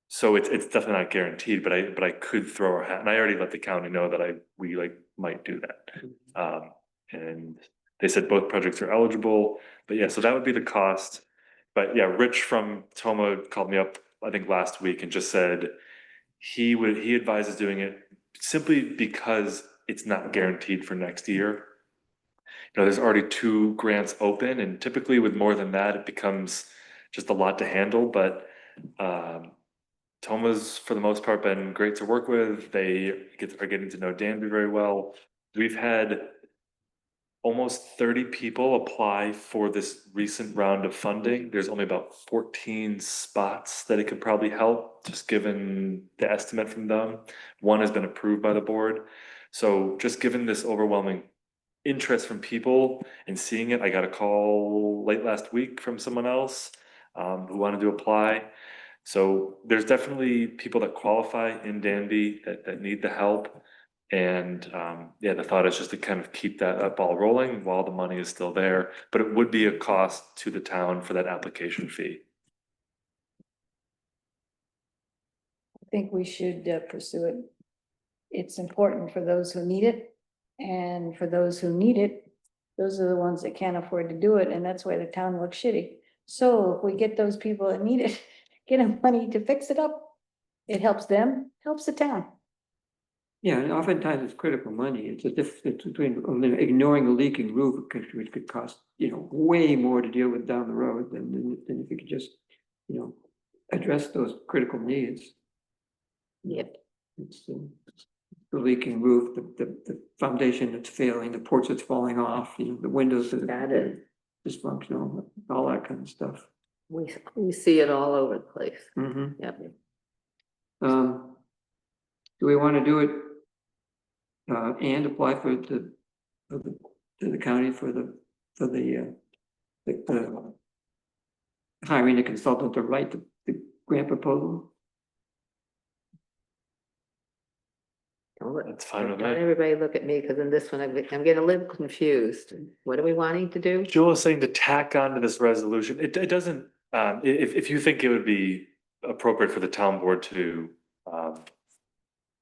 So it's definitely not guaranteed, but I could throw our hat, and I already let the county know that we like might do that. And they said both projects are eligible, but yeah, so that would be the cost. But yeah, Rich from Toma called me up, I think last week, and just said he advises doing it simply because it's not guaranteed for next year. You know, there's already 2 grants open, and typically with more than that, it becomes just a lot to handle, but Toma's for the most part been great to work with. They are getting to know Danby very well. We've had almost 30 people apply for this recent round of funding. There's only about 14 spots that it could probably help, just given the estimate from them. 1 has been approved by the board. So just given this overwhelming interest from people and seeing it, I got a call late last week from someone else who wanted to apply. So there's definitely people that qualify in Danby that need the help. And yeah, the thought is just to kind of keep that ball rolling while the money is still there, but it would be a cost to the town for that application fee. I think we should pursue it. It's important for those who need it, and for those who need it, those are the ones that can't afford to do it, and that's why the town looks shitty. So if we get those people that need it, get them money to fix it up, it helps them, helps the town. Yeah, and oftentimes it's critical money. It's a difference between ignoring a leaking roof, which could cost, way more to deal with down the road than if you could just, address those critical needs. Yep. It's the leaking roof, the foundation that's failing, the porch that's falling off, the windows that are dysfunctional, all that kind of stuff. We see it all over the place. Mhm. Yep. Do we want to do it and apply to the county for the hiring a consultant to write the grant proposal? That's fine with Don't me. everybody look at me, because in this one, I'm getting a little confused. What are we wanting to do? Joel is saying to tack on to this resolution, it doesn't, if you think it would be appropriate for the town board to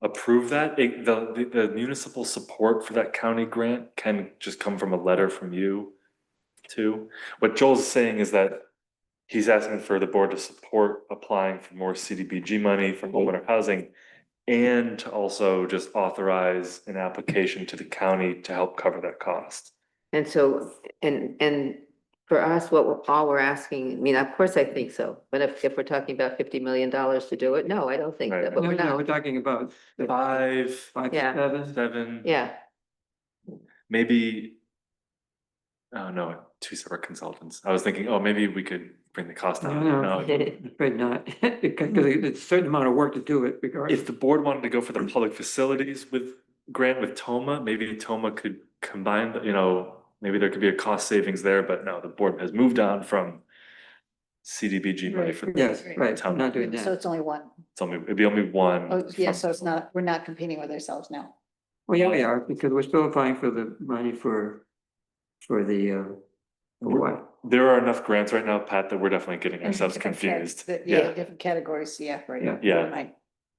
approve that, the municipal support for that county grant can just come from a letter from you too. What Joel's saying is that he's asking for the board to support applying for more CDBG money for homeowner housing, and to also just authorize an application to the county to help cover that cost. And so, and for us, all we're asking, I mean, of course I think so, but if we're talking about $50 million to do it, no, I don't think Right. that, but No, we're no, not. we're talking about Five, to Yeah. 7. Yeah, maybe, oh no, 2 separate consultants. I was thinking, oh, maybe we could bring the cost down. No, No. I'm afraid not, because it's a certain amount of work to do it regardless. If the board wanted to go for the public facilities grant with Toma, maybe Toma could combine, maybe there could be a cost savings there, but no, the board has moved on from CDBG money for. Yes, right, town. I'm not doing So that. it's only one. It'd be only one. Oh, yeah, from- so it's not, we're not competing with ourselves now. Well, yeah, we are, because we're still applying for the money for the, for what? There are enough grants right now, Pat, that we're definitely getting ourselves Different confused. Yeah, different categories, yeah, right. Yeah. Yeah. Never mind.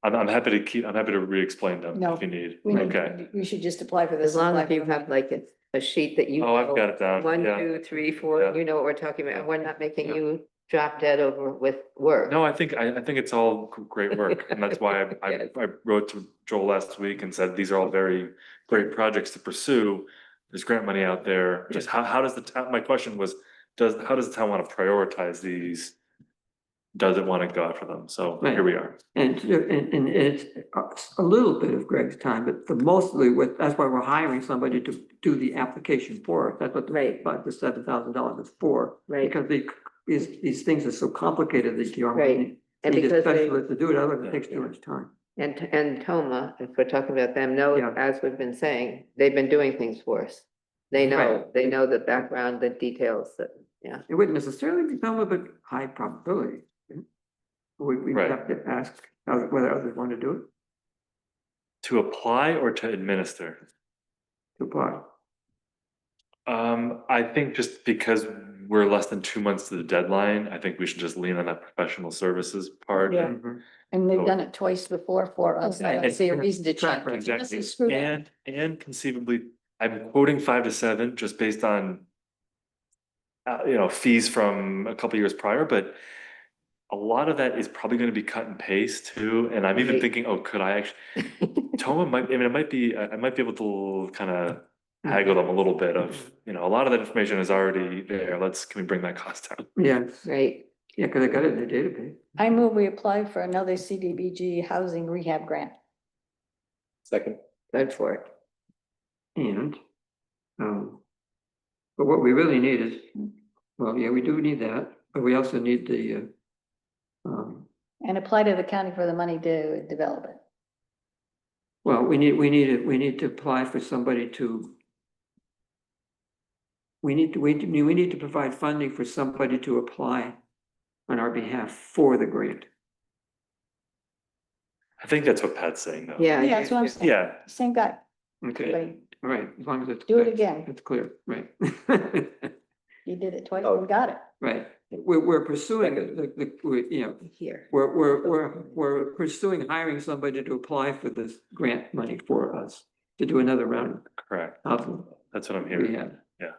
I'm happy to re-explain them No, if you need. We need, Okay. we should just apply for this. as long apply as for you the money. have like a sheet that you. Oh, I've know, got it down. 1, Yeah. 2, 3, 4, Yeah. you know what we're talking about, and we're not making Yeah. you drop dead over with work. No, I think it's all great work, and that's why I wrote to Joel last week and said, these are all very great projects to pursue. There's grant money out there. Just how does the town, my question was, how does the town want to prioritize these? Does it want to go after them? So Right. here we are. And it's a little bit of Greg's time, but mostly that's why we're hiring somebody to do the application for it. That's what the $7,000 is for. Right. Because these things are so complicated that you Right. need And a because they- specialist to do it, otherwise it takes too much time. And Toma, if we're talking about them, know, Yeah. as we've been saying, they've been doing things for us. They know the background, the details, that, yeah. It wouldn't necessarily be Thelma, but high probability. We Right. have to ask whether others want to do it, To apply or to administer? to apply. I think just because we're less than 2 months to the deadline, I think we should just lean on that professional services part. Yeah. Mhm. And they've done it twice before for us. I don't see a reason to Track change. record. This Exactly, is screwed up. and conceivably, I'm quoting 5 to 7 just based on fees from a couple years prior, but a lot of that is probably gonna be cut and paste too, and I'm even Right. thinking, oh, could I actually, Toma might, I mean, it might be, I might be able to kind of haggle them a little bit of, a lot of that information is already there, can we bring that cost down? Yeah, Right, yeah, because I got it in the database. I move we apply for another CDBG housing rehab grant. Second, good for it. And, but what we really need is, well, yeah, we do need that, but we also need the, And apply to the county for the money to develop it. well, we need to apply for somebody to, we need to provide funding for somebody to apply on our behalf for the grant. I think that's what Pat's saying though. Yeah. Yeah, that's what I'm saying. Yeah, Same guy. Okay, But all right, as long as it's. Do it again. It's clear, right? you did it twice Oh. and got it. Right, we're pursuing Here. we're pursuing hiring somebody to apply for this grant money for us to do another round correct, of that's what I'm hearing. rehab. Yeah.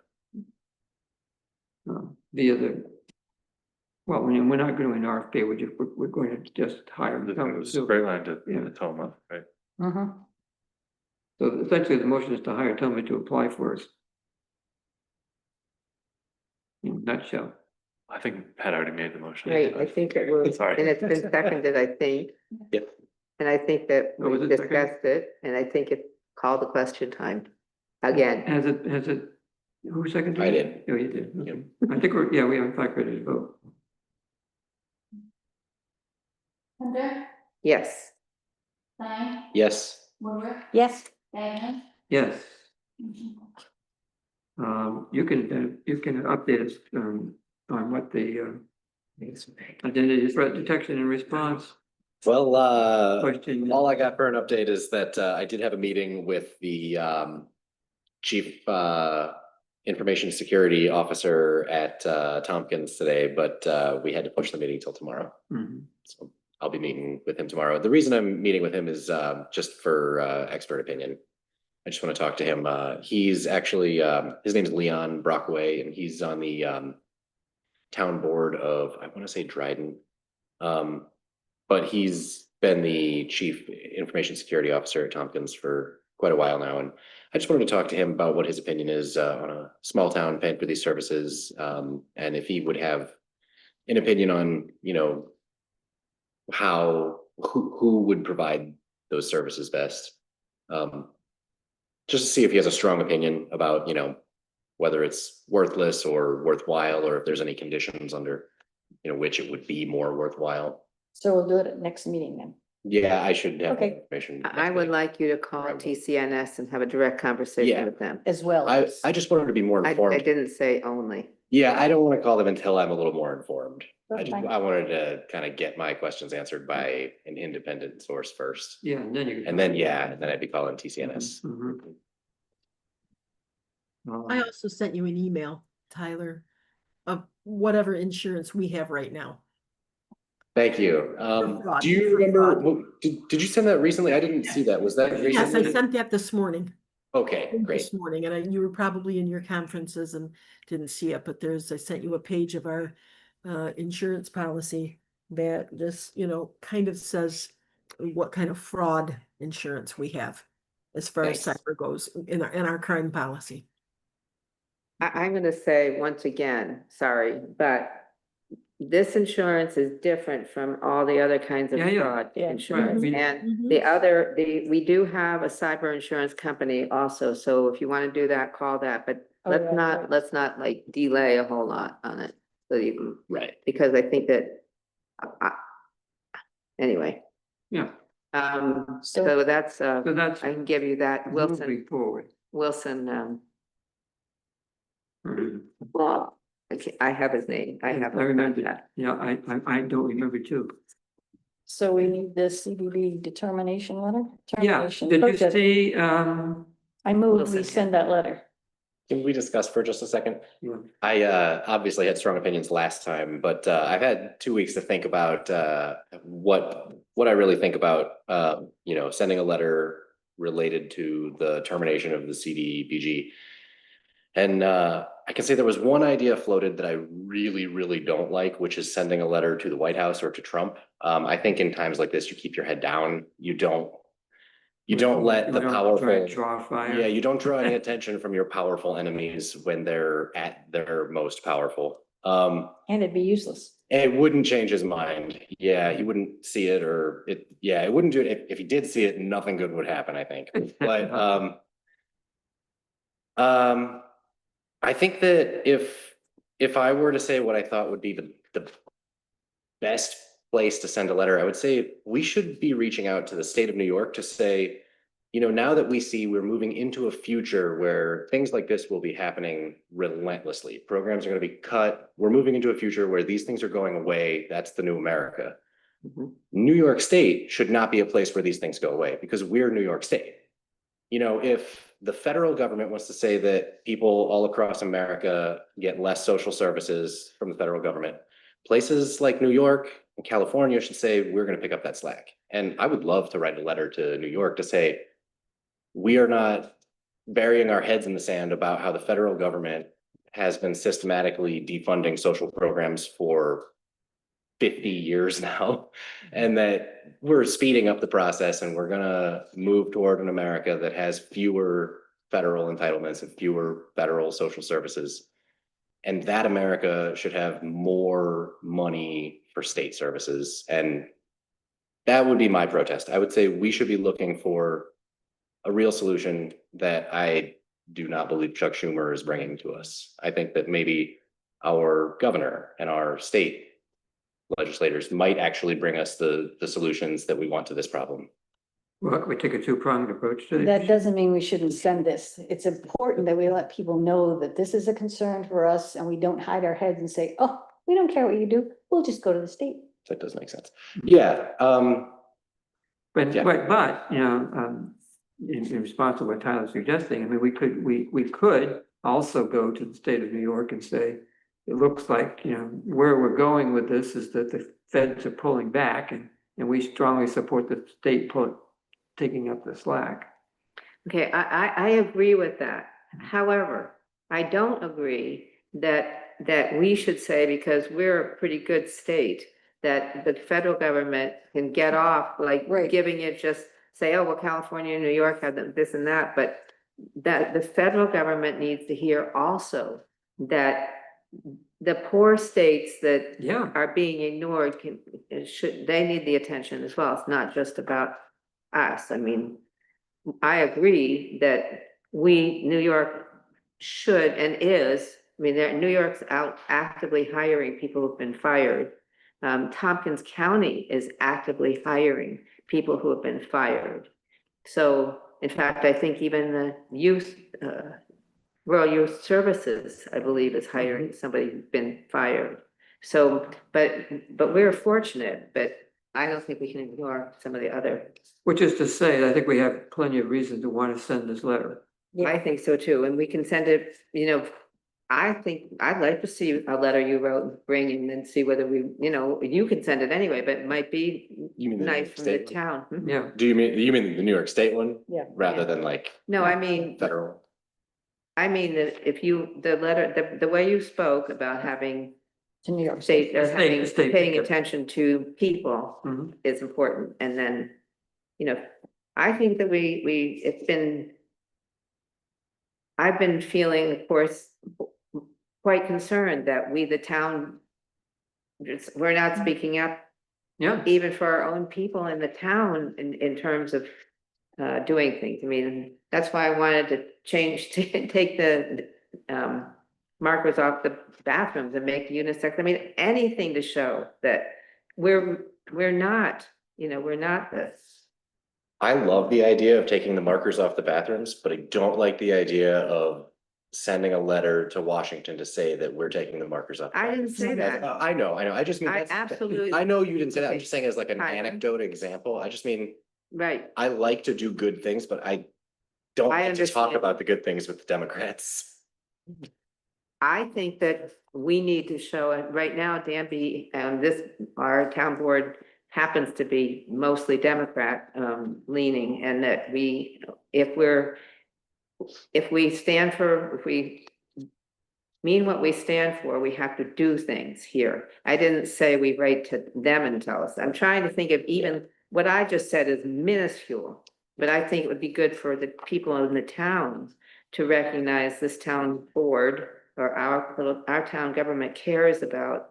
The other, well, we're not doing an RFP, we're going to just hire It them. was a great line to Yeah. Toma, right? Mm-hmm. So essentially, the motion is to hire Tommy to apply for us. In a nutshell. I think Pat already made the motion. Right, I think it was, Sorry. and it's been seconded, I think. Yep. And I think that Oh, was we it seconded? discussed it, and I think it called the question time. Again, Has it, who seconded? I it? did. Oh, you did, okay. I think we are in fact ready to vote. Hunter, yes, Stein, yes, Woodruff, Yes. Diana. Yes. You can update us, on what the, identity threat detection and response well, question. all I got for an update is that I did have a meeting with the chief information security officer at Tompkins today, but we had to push the meeting till tomorrow. Mhm. So I'll be meeting with him tomorrow. The reason I'm meeting with him is just for expert opinion. I just want to talk to him. He's actually his name is Leon Brockway, and he's on the town board of, I want to say Dryden. But he's been the chief information security officer at Tompkins for quite a while now. And I just wanted to talk to him about what his opinion is on a small town paying for these services. And if he would have an opinion on, who would provide those services best. Just to see if he has a strong opinion about, whether it's worthless or worthwhile, or if there's any conditions under, which it would be more worthwhile. So we'll do it at next meeting then. Yeah, I should have Okay. information. I would like you to call Right. TCNS and have a direct conversation Yeah. with them. As well. I just wanted to be more I informed. didn't say only. Yeah, I don't want to call them until I'm a little more informed. That's fine. I wanted to kind of get my questions answered by an independent source first. Yeah, and then you. And then, and then I'd be calling TCNS. Mhm. I also sent you an email, Tyler, of whatever insurance we have right now. Thank you. fraud, Do you for remember, fraud. did you send that recently? I didn't see that. Was that Yes, I recently? sent that this morning. Okay, great. This morning, and you were probably in your conferences and didn't see it, but I sent you a page of our insurance policy that just, kind of says what kind of fraud insurance we have as far as Thanks. cyber goes in our crime policy. I'm gonna say once again, sorry, but this insurance is different from all the other kinds of Yeah, yeah. fraud Yeah. insurance. Right. And we do have a cyber insurance company also, so if you wanna do that, call that, but Oh, let's yeah, not, right. let's not like delay a whole lot on it. So you can, Right. because I think that, anyway, Yeah, so that's, so that's I can give you that, Wilson, moving forward. Mhm. well, okay, I have his name, I have. I remember that. that, yeah, I don't remember too. So we need the CBB determination letter? Yeah, Termination did you protest. see, I moved, we Wilson. send that letter. Can we discuss for just a second? Yeah. I obviously had strong opinions last time, but I've had 2 weeks to think about what I really think about sending a letter related to the termination of the CDBG. And I can say there was one idea floated that I really, really don't like, which is sending a letter to the White House or to Trump. I think in times like this, you keep your head down. You don't let the You don't powerful. draw fire. Yeah, you don't draw any attention from your powerful enemies when they're at their most powerful. And it'd be useless. It wouldn't change his mind. Yeah, he wouldn't see it it wouldn't do it. If he did see it, nothing good would happen, I think. But I think that if I were to say what I thought would be the best place to send a letter, I would say we should be reaching out to the state of New York to say, now that we see we're moving into a future where things like this will be happening relentlessly, programs are going to be cut. We're moving into a future where these things are going away. That's the new America. Mhm. New York State should not be a place where these things go away because we're New York State. If the federal government wants to say that people all across America get less social services from the federal government, places like New York and California should say, we're going to pick up that slack. And I would love to write a letter to New York to say, we are not burying our heads in the sand about how the federal government has been systematically defunding social programs for 50 years now, and that we're speeding up the process and we're gonna move toward an America that has fewer federal entitlements and fewer federal social services. And that America should have more money for state services. And that would be my protest. I would say we should be looking for a real solution that I do not believe Chuck Schumer is bringing to us. I think that maybe our governor and our state legislators might actually bring us the solutions that we want to this problem. Well, we take a two-pronged approach to That it. doesn't mean we shouldn't send this. It's important that we let people know that this is a concern for us and we don't hide our heads and say, oh, we don't care what you do. We'll just go to the state. That does make sense. Yeah. But, Yeah. but, in response to what Tyler's suggesting, I mean, we could also go to the state of New York and say, it looks like, where we're going with this is that the feds are pulling back and we strongly support the state taking up the slack. Okay, I agree with that. However, I don't agree that we should say, because we're a pretty good state, that the federal government can get off like Right. giving it, just say, oh, well, California and New York have this and that, but that the federal government needs to hear also that the poor states that Yeah. are being ignored they need the attention as well. It's not just about us. I mean, I agree that New York should and is, New York's out actively hiring people who've been fired. Tompkins County is actively hiring people who have been fired. So, in fact, I think even the Rural Youth Services, I believe, is hiring somebody who's been fired. So, but we're fortunate, but I don't think we can ignore some of the other. Which is to say, I think we have plenty of reason to want to send this letter. I think so too, and we can send it, I think, I'd like to see a letter you wrote and bring and then see whether you can send it anyway, but it might be You mean the New nice York from the State one? town. Hmm? Yeah. Do you mean the New York State one? Yeah. Rather Yeah. than like No, I mean, federal? that if the letter, the way you spoke about having To New York state, or State- state paying pickup. attention to people Mhm. is important. And then, I think that I've been feeling, of course, quite concerned that we, the town, we're not speaking up Yeah. even for our own people in the town in terms of doing things. I mean, that's why I wanted to take the markers off the bathrooms and make unisex. I mean, anything to show that we're not, we're not this. I love the idea of taking the markers off the bathrooms, but I don't like the idea of sending a letter to Washington to say that we're taking the markers off. the I didn't bathrooms. say that. I know. I just mean. I that's- absolutely- I know you didn't say that. I'm Okay. just saying as like an Tyler. anecdote example. I just mean, Right. I like to do good things, but I don't I like to talk understand. about the good things with the Democrats. I think that we need to show it right now, Danby, our town board happens to be mostly Democrat leaning, and that if we mean what we stand for, we have to do things here. I didn't say we write to them and tell us. I'm trying to think of even what I just said is minuscule, but I think it would be good for the people in the town to recognize this town board or our town government cares about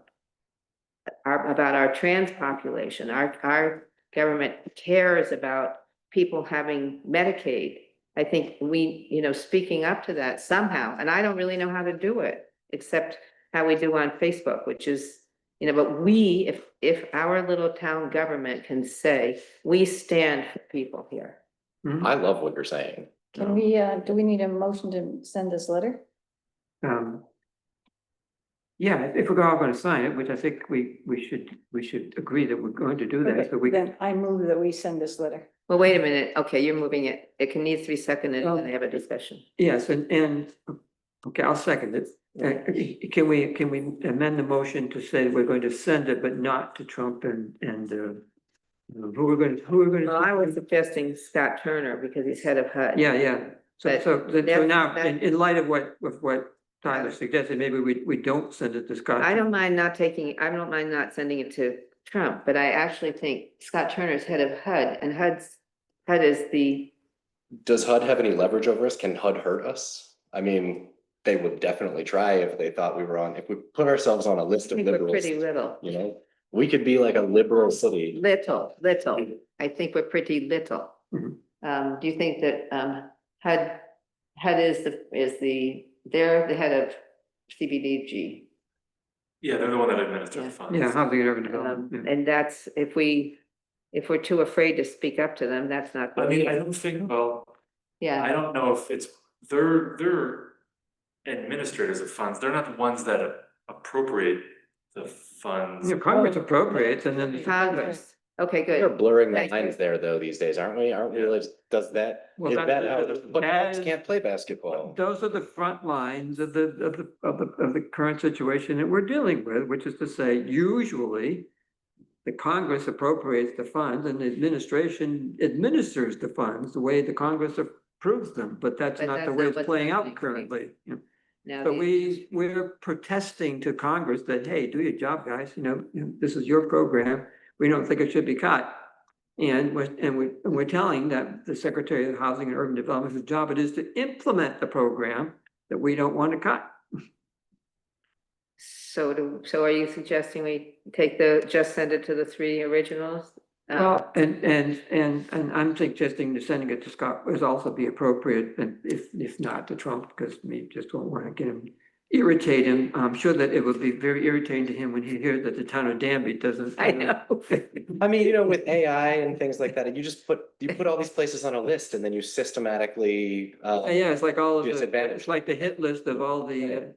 our trans population. Our government cares about people having Medicaid. I think speaking up to that somehow, and I don't really know how to do it, except how we do on Facebook, which is, but if our little town government can say, we stand for people here. I love what you're saying. Can we, do we need a motion to send this letter? Yeah, if we're all gonna sign it, which I think we should agree that we're going to do that, so we can. Then I move that we send this letter. Well, wait a minute. Okay, you're moving it. It needs to be seconded and then have a discussion. Yes, okay, I'll second it. Can we amend the motion to say we're going to send it, but not to Trump and who we're going to? Well, I was suggesting Scott Turner because he's head of HUD. Yeah. So But now, that's- in light of what Tyler suggested, maybe we don't send it to Scott. I don't mind not sending it to Trump, but I actually think Scott Turner's head of HUD, and HUD is Does HUD have any leverage over us? Can HUD hurt us? I mean, they would definitely try if they thought we were if we put ourselves on a list I of think we're liberals, pretty little. we could be like a liberal city. Little. I think we're pretty little. Mhm. Do you think that HUD is they're the head of CBDG? Yeah, they're the one that administers Yeah. the funds. Yeah, housing and urban development. And that's, if we're too afraid to speak up to them, that's not. I good. mean, I don't think, well, I Yeah, don't know if they're administrators of funds. They're not the ones that appropriate the funds. Congress appropriates and then. Congress. Okay, We're good. blurring the Thank you. lines there though these days, aren't we? Aren't we? Yeah. Like, does that, Well, is that- that how that- footballs that- can't play basketball? Those are the front lines of the current situation that we're dealing with, which is to say, usually the Congress appropriates the funds and the administration administers the funds the way the Congress approves them, but that's But not that's the way not it's what's playing out happening, right? currently. Now, So we're protesting to Congress that, hey, do your job, guys, this is your program. We don't think it should be cut. And we're telling that the Secretary of Housing and Urban Development, whose job it is to implement the program, that we don't want to cut. so are you suggesting we just send it to the three originals? Well, and I'm suggesting that sending it to Scott would also be appropriate, and if not to Trump, because we just don't want to get him, irritate him. I'm sure that it would be very irritating to him when he hears that the town of Danby doesn't. I know. I mean, with AI and things like that, you put all these places on a list and then you systematically, Yeah, it's like all of Disadvantage. it's like the hit list of all the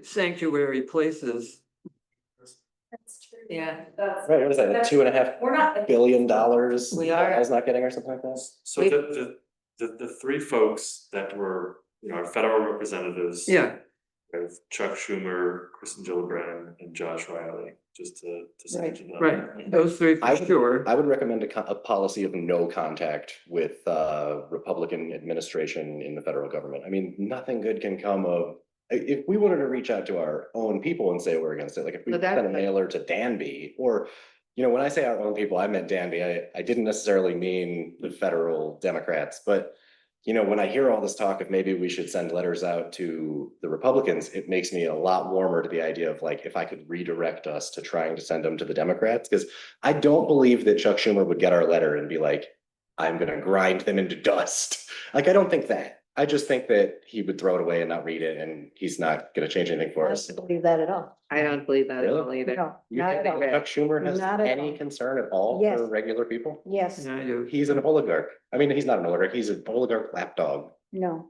sanctuary places. That's true. Yeah. right, what is that, like $2.5 billion? We are. I was not getting or something like that? So the three folks that were, our federal representatives. Yeah, We have Chuck Schumer, Kristen Gillibrand, and Josh Riley, just to mention them. right. Those three I for would- sure. I would recommend a policy of no contact with Republican administration in the federal government. I mean, nothing good can come of, if we wanted to reach out to our own people and say we're against it, like if we Well, sent a that's- mailer to Danby, or, when I say our own people, I meant Danby. I didn't necessarily mean the federal Democrats, but when I hear all this talk of maybe we should send letters out to the Republicans, it makes me a lot warmer to the idea of like, if I could redirect us to trying to send them to the Democrats, because I don't believe that Chuck Schumer would get our letter and be like, I'm gonna grind them into dust. Like, I don't think that. I just think that he would throw it away and not read it, and he's not gonna change anything for I us. don't believe that at all. I don't believe that at all Really? either. No, You not think at all. Chuck Schumer has Not at any all. concern at all Yes. for regular people? Yes, Yeah, I do. He's an oligarch. I mean, he's not an oligarch, he's an oligarch lapdog. no.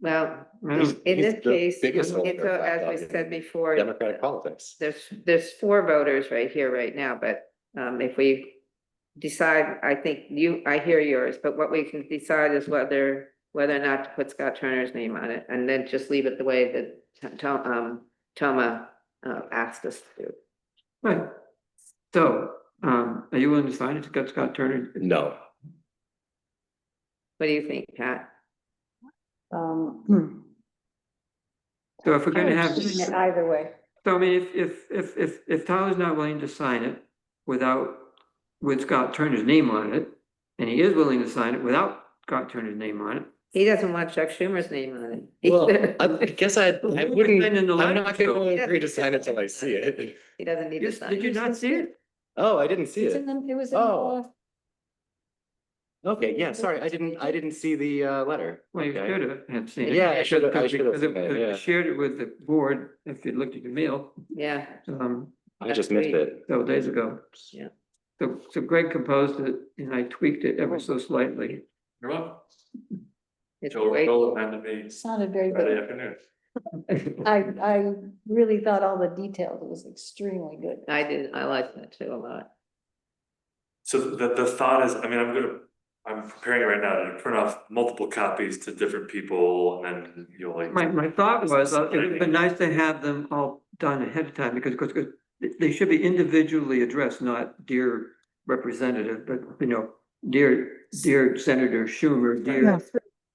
Well, I He's- don't- in he's this the case, biggest as oligarch we lapdog said in before, Democratic politics. there's 4 voters right here, right now, but if we decide, I hear yours, but what we can decide is whether whether or not to put Scott Turner's name on it, and then just leave it the way that Toma asked us to do. Right. So, are you willing to sign it to get Scott Turner? No. What do you think, Pat? Um, So if we're gonna have, doing it either way. so I mean, if Tyler's not willing to sign it with Scott Turner's name on it, and he is willing to sign it without Scott Turner's name on it. He doesn't want Chuck Schumer's name on it. Well, either. I guess I Well, wouldn't, send in the I'm letter, not so- gonna agree to sign it till I see it. He doesn't need to sign. Did you not see it? Oh, I didn't see It's it. in them, it was in Oh. the, Okay, yeah, sorry, I didn't see the letter. Well, you Okay. should have seen it. Yeah, I should have Because seen it, because yeah. you shared it with the board, if you looked at your mail, Yeah, I just missed it. several days ago. Yeah. So Greg composed it and I tweaked it ever so slightly. You're welcome. it's Joel, great. Joel handed me sounded very Friday good. afternoon. I really thought all the details, it was extremely good. I like that too a lot. So the thought is, I mean, I'm preparing it right now to print off multiple copies to different people and then you'll like. My thought was, it would be nice to have them all done ahead of time because they should be individually addressed, not dear representative, but dear Senator Schumer, dear. Yeah.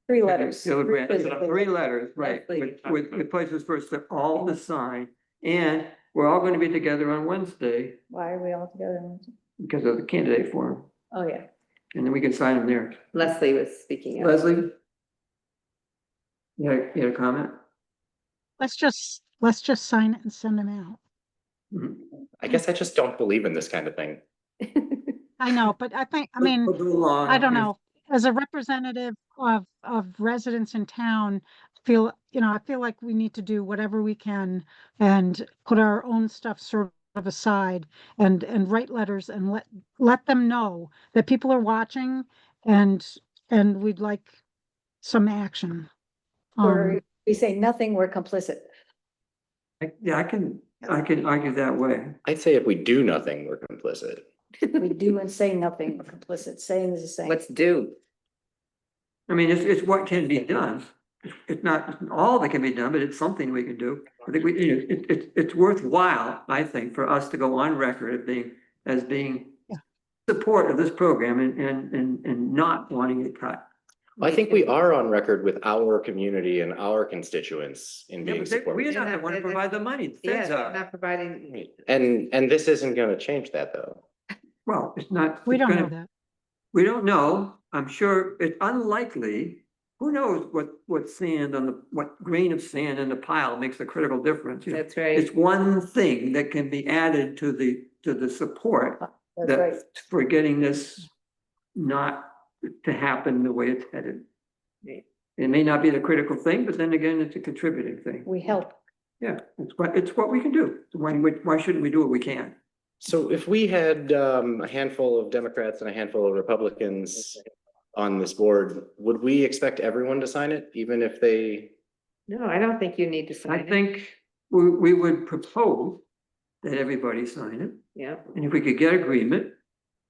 3 letters. Gillibrand, physically. 3 letters, right, Exactly. with places for us to all to sign. And we're all gonna be together on Wednesday Why are we all together? because of the candidate forum, Oh, yeah. and then we can sign them there. Leslie was speaking. out. Leslie? You had a comment? let's just sign it and send them out. Mhm. I guess I just don't believe in this kind of thing. I know, but I mean, We'll go along. I don't know, as a representative of residents in town, I feel like we need to do whatever we can and put our own stuff sort of aside and write letters and let them know that people are watching and we'd like some action. Or we say nothing, we're complicit. Yeah, I can argue that way. I'd say if we do nothing, we're complicit. We do and say nothing, we're complicit. Saying is the same. Let's do. I mean, it's what can be done. It's not all that can be done, but it's something we can do. I think it's worthwhile, I think, for us to go on record as being support of this program and not wanting it cut. I think we are on record with our community and our constituents in Yeah, being but supportive. we're not the one to provide the money. The Yeah, feds they're are. not providing. And this isn't gonna change that though. Well, it's not. We it's don't know gonna- that. We don't know. I'm sure it's unlikely. Who knows what grain of sand in the pile makes a critical difference? That's right. It's one thing that can be added to the support That's right. for getting this not to happen the way it's headed. Right. It may not be the critical thing, but then again, it's a contributing thing. We help. Yeah, it's what we can do. Why shouldn't we do what we can? So if we had a handful of Democrats and a handful of Republicans on this board, would we expect everyone to sign it, even if they? No, I don't think you need to I sign it. think we would propose that everybody sign it. Yeah, And if we could get agreement,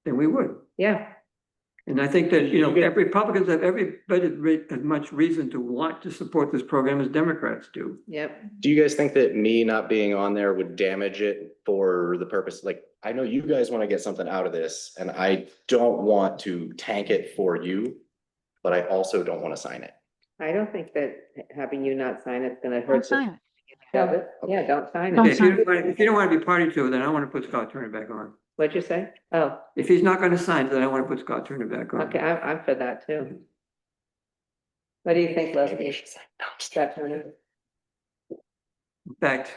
then we would. yeah. And I think that, every Republicans have as much reason to want to support this program as Democrats do. Yep. Do you guys think that me not being on there would damage it for the purpose? Like, I know you guys want to get something out of this and I don't want to tank it for you, but I also don't want to sign it. I don't think that having you not sign it's gonna hurt. Don't sign it. Yeah, don't sign Don't it. If you don't want to be party to it, then I want to put Scott Turner back on. What'd you say? Oh, If he's not going to sign it, then I want to put Scott Turner back on. okay, I'm for that too. What do you think, Leslie? Scott Turner? In fact,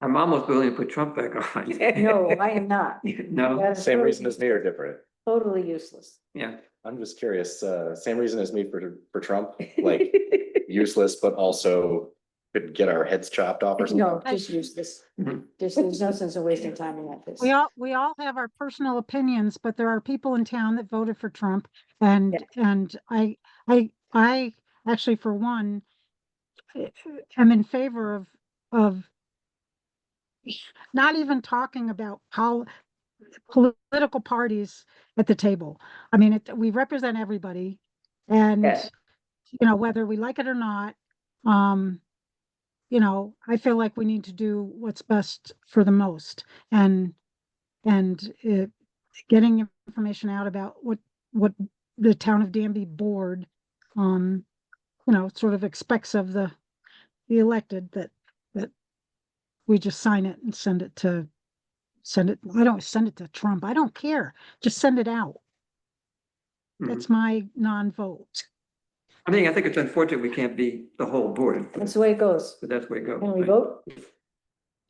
I'm almost willing to put Trump back on. No, I am not. No, That is Same totally- reason as me or different? Totally useless. yeah. I'm just curious, same reason as me for Trump, like useless, but also could get our heads chopped off or something. No, just useless. Mhm. Just, there's no sense of wasting time in that. We all have our personal opinions, but there are people in town that voted for Trump. And I actually, for one, am in favor of not even talking about political parties at the table. I mean, we represent everybody and Yeah. you know, whether we like it or not, um, you know, I feel like we need to do what's best for the most and getting information out about what the town of Danby board, you know, sort of expects of the elected that we just sign it and send it. I don't send it to Trump. I don't care. Just send it out. That's my non-vote. I think it's unfortunate we can't be the whole board, That's the way it goes. but that's the way it goes. Can we right? vote?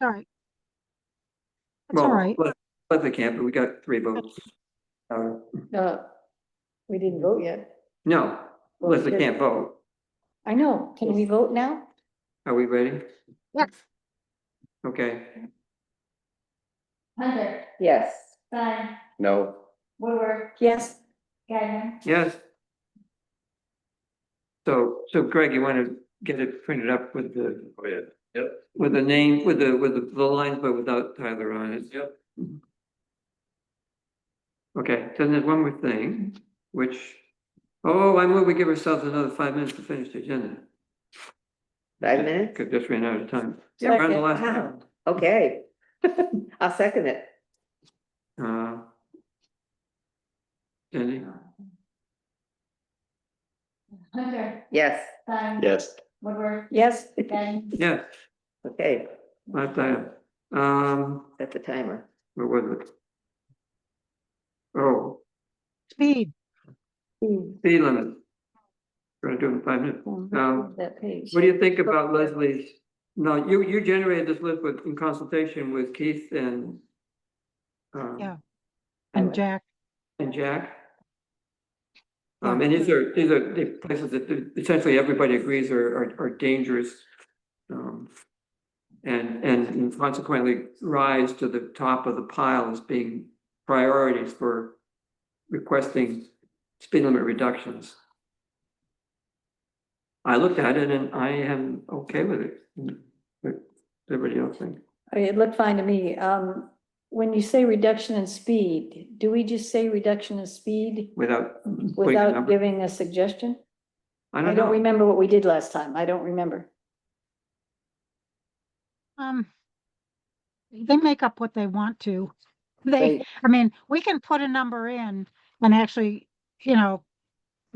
All right. That's all Well, right. Leslie can't, but we got 3 votes. We didn't vote yet. No, Well, Leslie good. can't vote. I know. Can we vote now? Are we ready? Yes. Okay, Hunter, Yes. Stein, No, Woodward, Yes. Gagnon. yes. So Greg, you want to get it printed up with the, Oh, yeah. Yep. with the name, with the lines, but without Tyler on it? Yep. Okay, then there's one more thing, which, I move we give ourselves another 5 minutes to finish the agenda. 5 minutes? Because just ran out of time. Yeah, we're on the last Wow, time. okay. I'll second it. Cindy? Hunter, Yes, Stein. yes, Woodward, Yes. Gagnon. Yes, okay, last item. set the timer. Where was it? Oh, Speed. speed limit. We're gonna do it in 5 minutes. That page. What do you think about Leslie's? No, you generated this list in consultation with Keith and Yeah. And Jack. and Jack. And these are the places that essentially everybody agrees are dangerous. And consequently rise to the top of the pile as being priorities for requesting speed limit reductions. I looked at it and I am okay with it. But everybody else think? It looked fine to me. When you say reduction in speed, do we just say reduction in speed Without. putting a without number? giving a suggestion? I I don't don't know. remember what we did last time. I don't remember. They make up what they want to. Right. I mean, we can put a number in and actually, you know,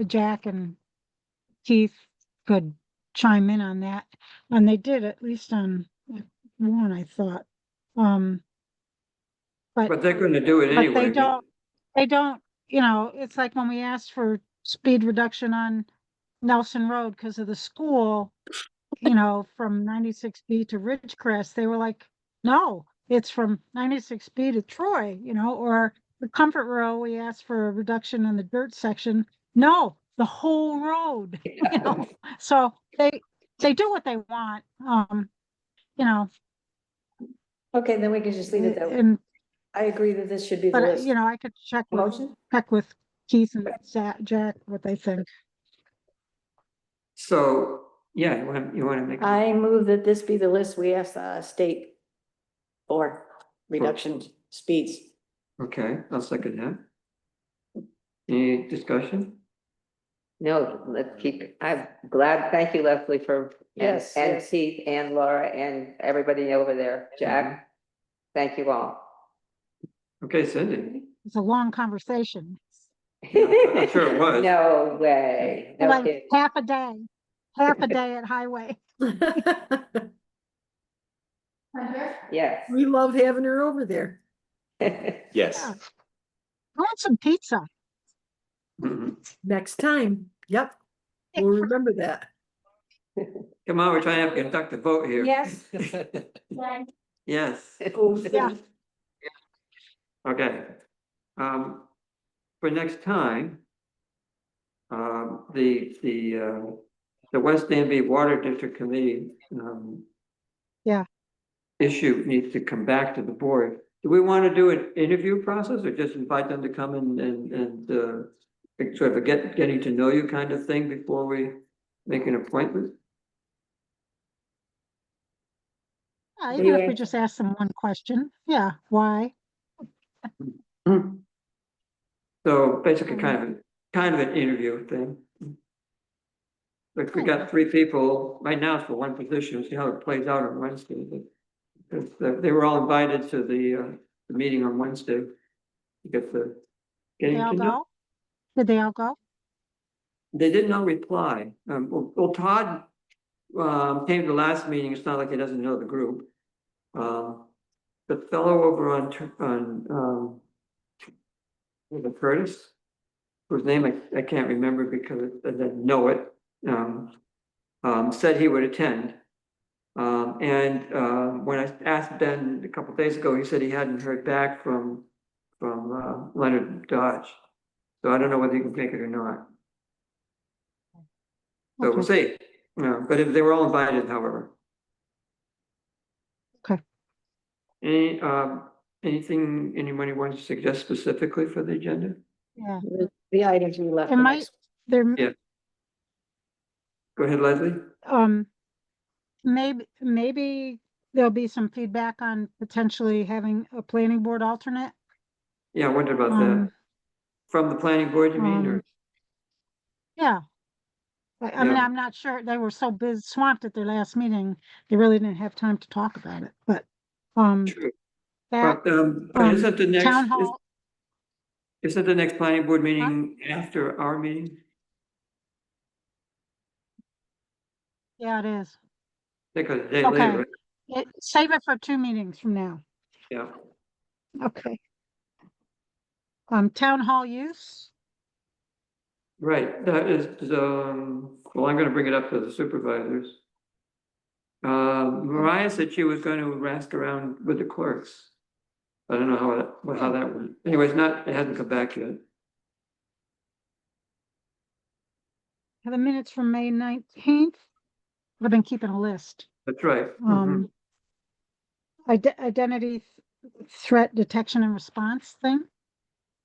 Jack and Keith could chime in on that. And they did, at least on one, I thought. But they're gonna do it But anyway. they don't, you know, it's like when we asked for speed reduction on Nelson Road because of the school, you know, from 96B to Ridgecrest, they were like, no, it's from 96B to Troy, you know, or the Comfort Row, we asked for a reduction in the dirt section. No, the whole road, you know, so they do what they want, you know. Okay, then we can just leave it that way. And, I agree that this should be the but, list. you know, I could check Motion? with Keith and Jack, what they think. So, yeah, you wanna make. I move that this be the list we asked the state for reduction speeds. Okay, I'll second that. Any discussion? No, let's keep, I'm glad, thank you, Leslie, for. Yes, And yes. Keith and Laura and everybody over there, Jack, thank you all. Okay, Cindy. It's a long conversation. I'm sure it was. No way, no Like kidding. half a day at Highway. Hunter, Yes. We loved having her over there. yes. Yeah. I want some pizza. Mhm. Next time. Yep. We'll remember that. Come on, we're trying to conduct a vote here. Yes. Stein, Yes, Yeah. okay. For next time, the West Danby Water District Committee, Yeah. issue needs to come back to the board. Do we want to do an interview process or just invite them to come and sort of a getting to know you kind of thing before we make an appointment? Even if we just ask them one question. Yeah, why? So basically kind of an interview thing. But we got 3 people, right now it's for 1 position, we'll see how it plays out on Wednesday. Because they were all invited to the meeting on Wednesday. To get the, Did they getting all to know. go? Did they all go? They did not reply. Well, Todd came to the last meeting. It's not like he doesn't know the group. The fellow over on was it Curtis, whose name I can't remember because I didn't know it, said he would attend. When I asked Ben a couple days ago, he said he hadn't heard back from Leonard Dodge. So I don't know whether he can make it or not. So we'll see. But if they were all invited, however. Okay. Anything anybody wants to suggest specifically for the agenda? Yeah, The items we left. it for might, next- there, Yeah. Go ahead, Leslie. maybe there'll be some feedback on potentially having a planning board alternate. Yeah, I wondered about that. From the planning board, you mean, or? Yeah. I mean, Yeah. I'm not sure, they were so busy, swamped at their last meeting, they really didn't have time to talk about it, but, True. that, But isn't the next, town hall, isn't the next planning board meeting after our meeting? yeah, it is. I think a day Okay. later, right? Save it for 2 meetings from now. Yeah. Okay. Town hall use, Right, that is, well, I'm gonna bring it up to the supervisors. Mariah said she was going to ask around with the clerks. I don't know how that went. Anyways, it hasn't come back yet. have the minutes from May 19th. I've been keeping a list. That's right. Mhm. Identity threat detection and response thing.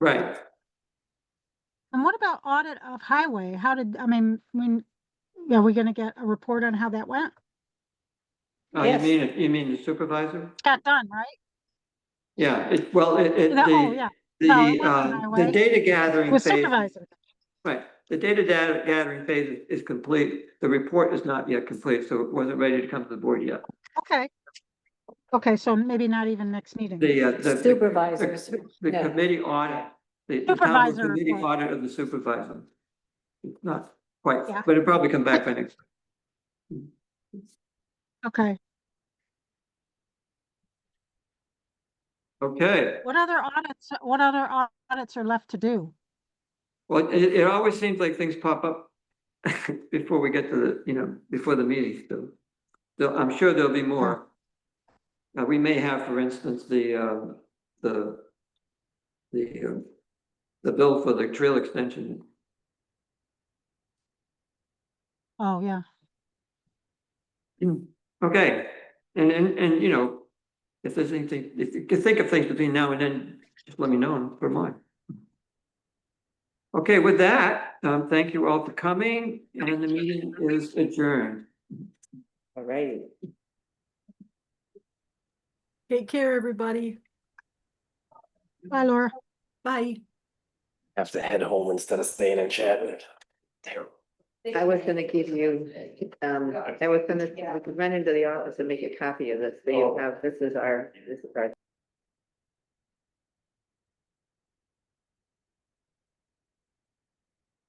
Right. And what about audit of highway? Are we gonna get a report on how that went? Oh, Yes. you mean the supervisor? It got done, right? Yeah, Oh, yeah. No, it wasn't the highway. data It gathering was phase, supervisor. right, the gathering phase is complete. The report is not yet complete, so it wasn't ready to come to the board yet. Okay. Okay, so maybe not even next meeting. The Supervisors. The Yeah. committee audit, the town board Supervisor committee report. audit of the supervisor. It's not quite, Yeah. but it'll probably come back by next. Okay. Okay, What other audits are left to do? well, it always seems like things pop up before we get to before the meeting, so I'm sure there'll be more. We may have, for instance, the bill for the trail extension. Oh, yeah. Okay, and if there's anything, if you can think of things between now and then, just let me know and put them on. Okay, with that, thank you all for coming, and the meeting is adjourned. All right. Take care, everybody. Bye, Laura. Bye. Have to head home instead of staying and chatting. I was gonna give you, I was gonna run into the office and make a copy of this, so you have, this is our